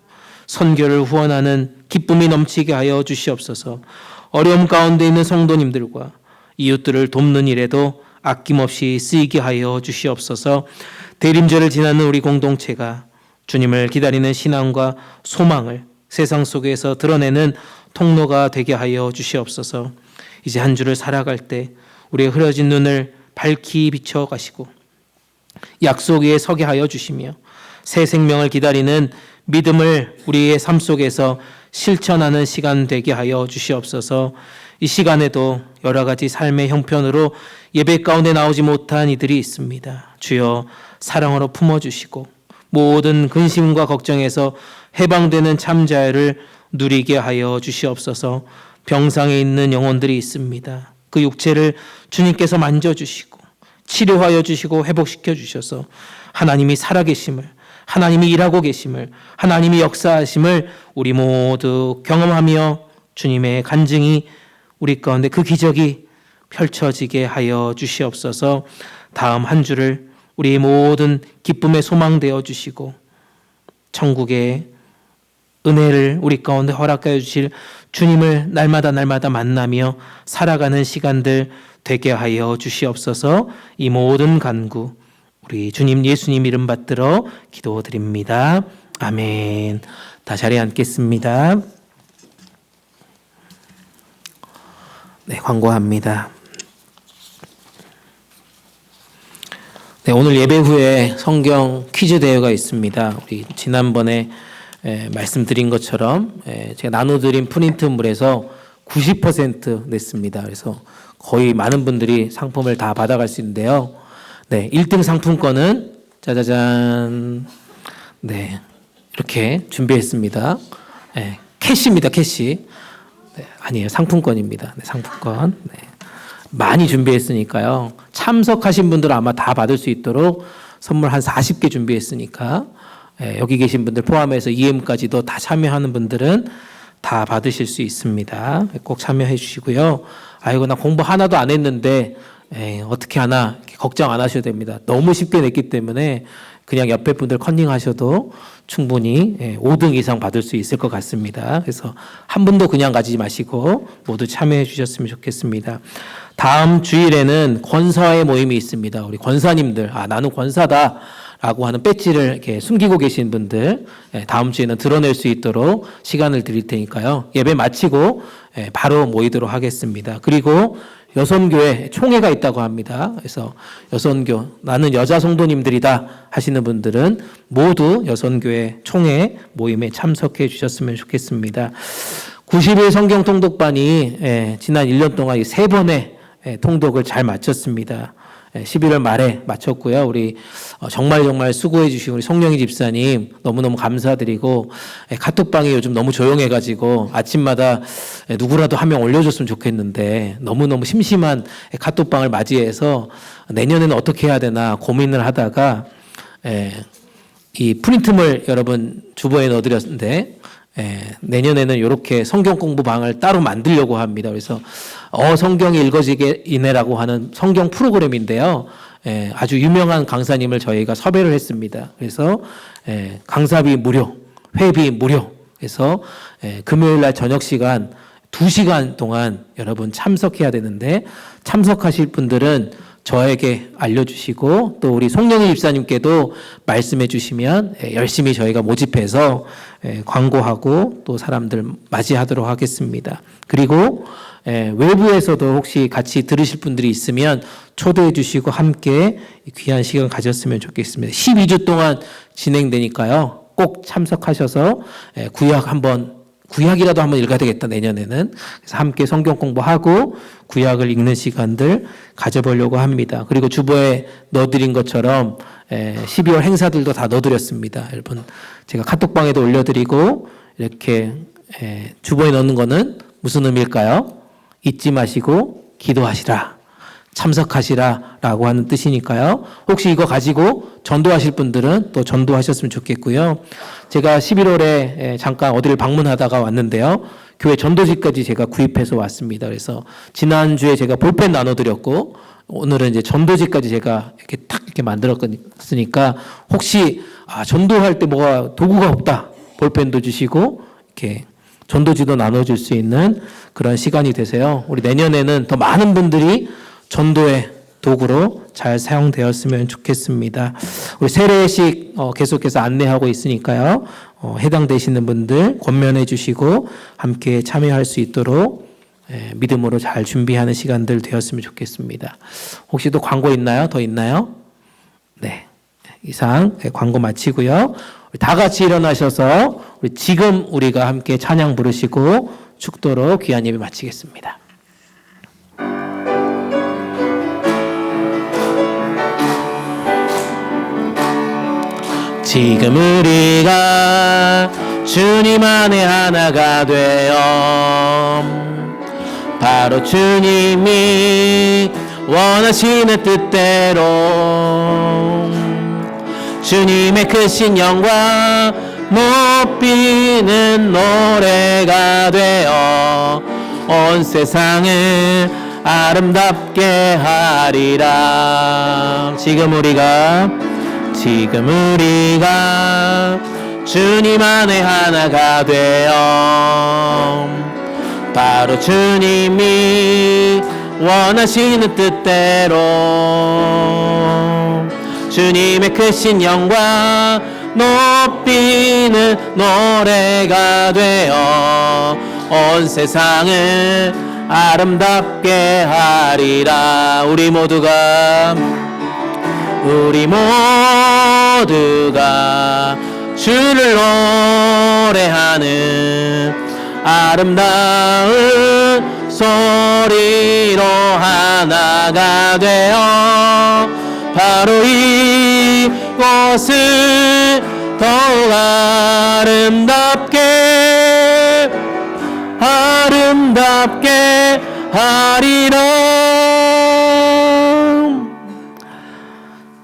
선교를 후원하는 기쁨이 넘치게 하여 주시옵소서. 어려움 가운데 있는 성도님들과 이웃들을 돕는 일에도 아낌없이 쓰이게 하여 주시옵소서. 대림절을 지나는 우리 공동체가 주님을 기다리는 신앙과 소망을 세상 속에서 드러내는 통로가 되게 하여 주시옵소서. 이제 한 주를 살아갈 때 우리의 흐려진 눈을 밝히 비춰 가시고 약속 위에 서게 하여 주시며 새 생명을 기다리는 믿음을 우리의 삶 속에서 실천하는 시간 되게 하여 주시옵소서. 이 시간에도 여러 가지 삶의 형편으로 예배 가운데 나오지 못한 이들이 있습니다. 주여 사랑으로 품어주시고 모든 근심과 걱정에서 해방되는 참 자유를 누리게 하여 주시옵소서. 병상에 있는 영혼들이 있습니다. 그 육체를 주님께서 만져주시고 치료하여 주시고 회복시켜 주셔서 하나님이 살아계심을, 하나님이 일하고 계심을, 하나님이 역사하심을 우리 모두 경험하며 주님의 간증이 우리 가운데 그 기적이 펼쳐지게 하여 주시옵소서. 다음 한 주를 우리 모든 기쁨의 소망 되어 주시고 천국의 은혜를 우리 가운데 허락하여 주실 주님을 날마다 만나며 살아가는 시간들 되게 하여 주시옵소서. 이 모든 간구 우리 주님 예수님 이름 받들어 기도드립니다. 아멘. 다 자리에 앉겠습니다. 네, 광고합니다. 네, 오늘 예배 후에 성경 퀴즈 대회가 있습니다. 우리 지난번에 말씀드린 것처럼 제가 나눠드린 프린트물에서 90% 냈습니다. 그래서 거의 많은 분들이 상품을 다 받아갈 수 있는데요. 네, 1등 상품권은 짜자잔. 네, 이렇게 준비했습니다. 네, 캐시입니다, 캐시. 네, 아니에요, 상품권입니다. 네, 상품권. 네. 많이 준비했으니까요. 참석하신 분들은 아마 다 받을 수 있도록 선물 한 40개 준비했으니까 여기 계신 분들 포함해서 EM까지도 다 참여하는 분들은 다 받으실 수 있습니다. 꼭 참여해 주시고요. 아이고 나 공부 하나도 안 했는데 어떻게 하나 걱정 안 하셔도 됩니다. 너무 쉽게 냈기 때문에 그냥 옆에 분들 컨닝하셔도 충분히 5등 이상 받을 수 있을 것 같습니다. 그래서 한 분도 그냥 가지지 마시고 모두 참여해 주셨으면 좋겠습니다. 다음 주일에는 권사의 모임이 있습니다. 우리 권사님들, 나는 권사다라고 하는 배지를 이렇게 숨기고 계신 분들, 다음 주에는 드러낼 수 있도록 시간을 드릴 테니까요. 예배 마치고 바로 모이도록 하겠습니다. 그리고 여선교회 총회가 있다고 합니다. 그래서 여선교, 나는 여자 성도님들이다 하시는 분들은 모두 여선교회 총회 모임에 참석해 주셨으면 좋겠습니다. 90일 성경 통독반이 지난 1년 동안 3번의 통독을 잘 마쳤습니다. 11월 말에 마쳤고요. 우리 정말 수고해 주신 우리 송영희 집사님 너무너무 감사드리고, 카톡방이 요즘 너무 조용해가지고 아침마다 누구라도 한 명 올려줬으면 좋겠는데 너무너무 심심한 카톡방을 맞이해서 내년에는 어떻게 해야 되나 고민을 하다가 이 프린트물 여러분 주보에 넣어드렸는데 내년에는 이렇게 성경 공부방을 따로 만들려고 합니다. 그래서 성경이 읽어지게 이내라고 하는 성경 프로그램인데요. 아주 유명한 강사님을 저희가 섭외를 했습니다. 그래서 강사비 무료, 회비 무료. 그래서 금요일 날 저녁 시간 2시간 동안 여러분 참석해야 되는데, 참석하실 분들은 저에게 알려주시고 또 우리 송영희 집사님께도 말씀해 주시면 열심히 저희가 모집해서 광고하고 또 사람들 맞이하도록 하겠습니다. 그리고 외부에서도 혹시 같이 들으실 분들이 있으면 초대해 주시고 함께 귀한 시간 가졌으면 좋겠습니다. 12주 동안 진행되니까요. 꼭 참석하셔서 구약이라도 한번 읽어야 되겠다, 내년에는. 그래서 함께 성경 공부하고 구약을 읽는 시간들 가져보려고 합니다. 그리고 주보에 넣어드린 것처럼 12월 행사들도 다 넣어드렸습니다. 여러분, 제가 카톡방에도 올려드리고 이렇게 주보에 넣는 거는 무슨 의미일까요? 잊지 마시고 기도하시라, 참석하시라 라고 하는 뜻이니까요. 혹시 이거 가지고 전도하실 분들은 또 전도하셨으면 좋겠고요. 제가 11월에 잠깐 어디를 방문하다가 왔는데요. 교회 전도지까지 제가 구입해서 왔습니다. 그래서 지난주에 제가 볼펜 나눠드렸고, 오늘은 이제 전도지까지 제가 이렇게 만들었으니까 혹시 전도할 때 뭐가 도구가 없다, 볼펜도 주시고 이렇게 전도지도 나눠줄 수 있는 그런 시간이 되세요. 우리 내년에는 더 많은 분들이 전도의 도구로 잘 사용되었으면 좋겠습니다. 우리 세례식 계속해서 안내하고 있으니까요. 해당되시는 분들 권면해 주시고 함께 참여할 수 있도록 믿음으로 잘 준비하는 시간들 되었으면 좋겠습니다. 혹시 또 광고 있나요? 더 있나요? 네. 이상 광고 마치고요. 다 같이 일어나셔서 지금 우리가 함께 찬양 부르시고 축도로 귀한 예배 마치겠습니다. 지금 우리가 주님 안에 하나가 되어 바로 주님이 원하시는 뜻대로 주님의 크신 영광 높이는 노래가 되어 온 세상을 아름답게 하리라. 지금 우리가 주님 안에 하나가 되어 바로 주님이 원하시는 뜻대로 주님의 크신 영광 높이는 노래가 되어 온 세상을 아름답게 하리라. 우리 모두가 주를 노래하는 아름다운 소리로 하나가 되어 바로 이곳을 더욱 아름답게 하리라.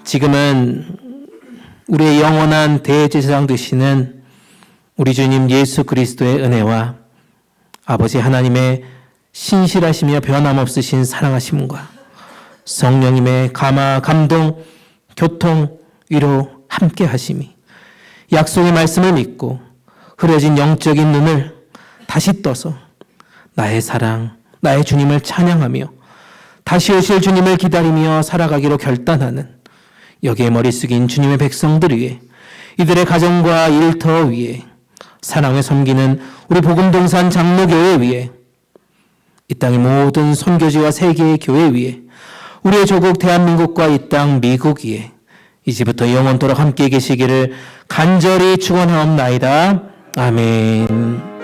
지금은 우리의 영원한 대제사장 되시는 우리 주님 예수 그리스도의 은혜와 아버지 하나님의 신실하시며 변함없으신 사랑하심과 성령님의 감화, 감동, 교통, 위로 함께 하심이 약속의 말씀을 믿고 흐려진 영적인 눈을 다시 떠서 나의 사랑, 나의 주님을 찬양하며 다시 오실 주님을 기다리며 살아가기로 결단하는 여기에 머리 숙인 주님의 백성들 위해 이들의 가정과 일터 위에 사랑에 섬기는 우리 복음동산 장로교회 위에 이 땅의 모든 선교지와 세계의 교회 위에 우리의 조국 대한민국과 이 땅 미국 위에 이제부터 영원토록 함께 계시기를 간절히 축원하옵나이다. 아멘.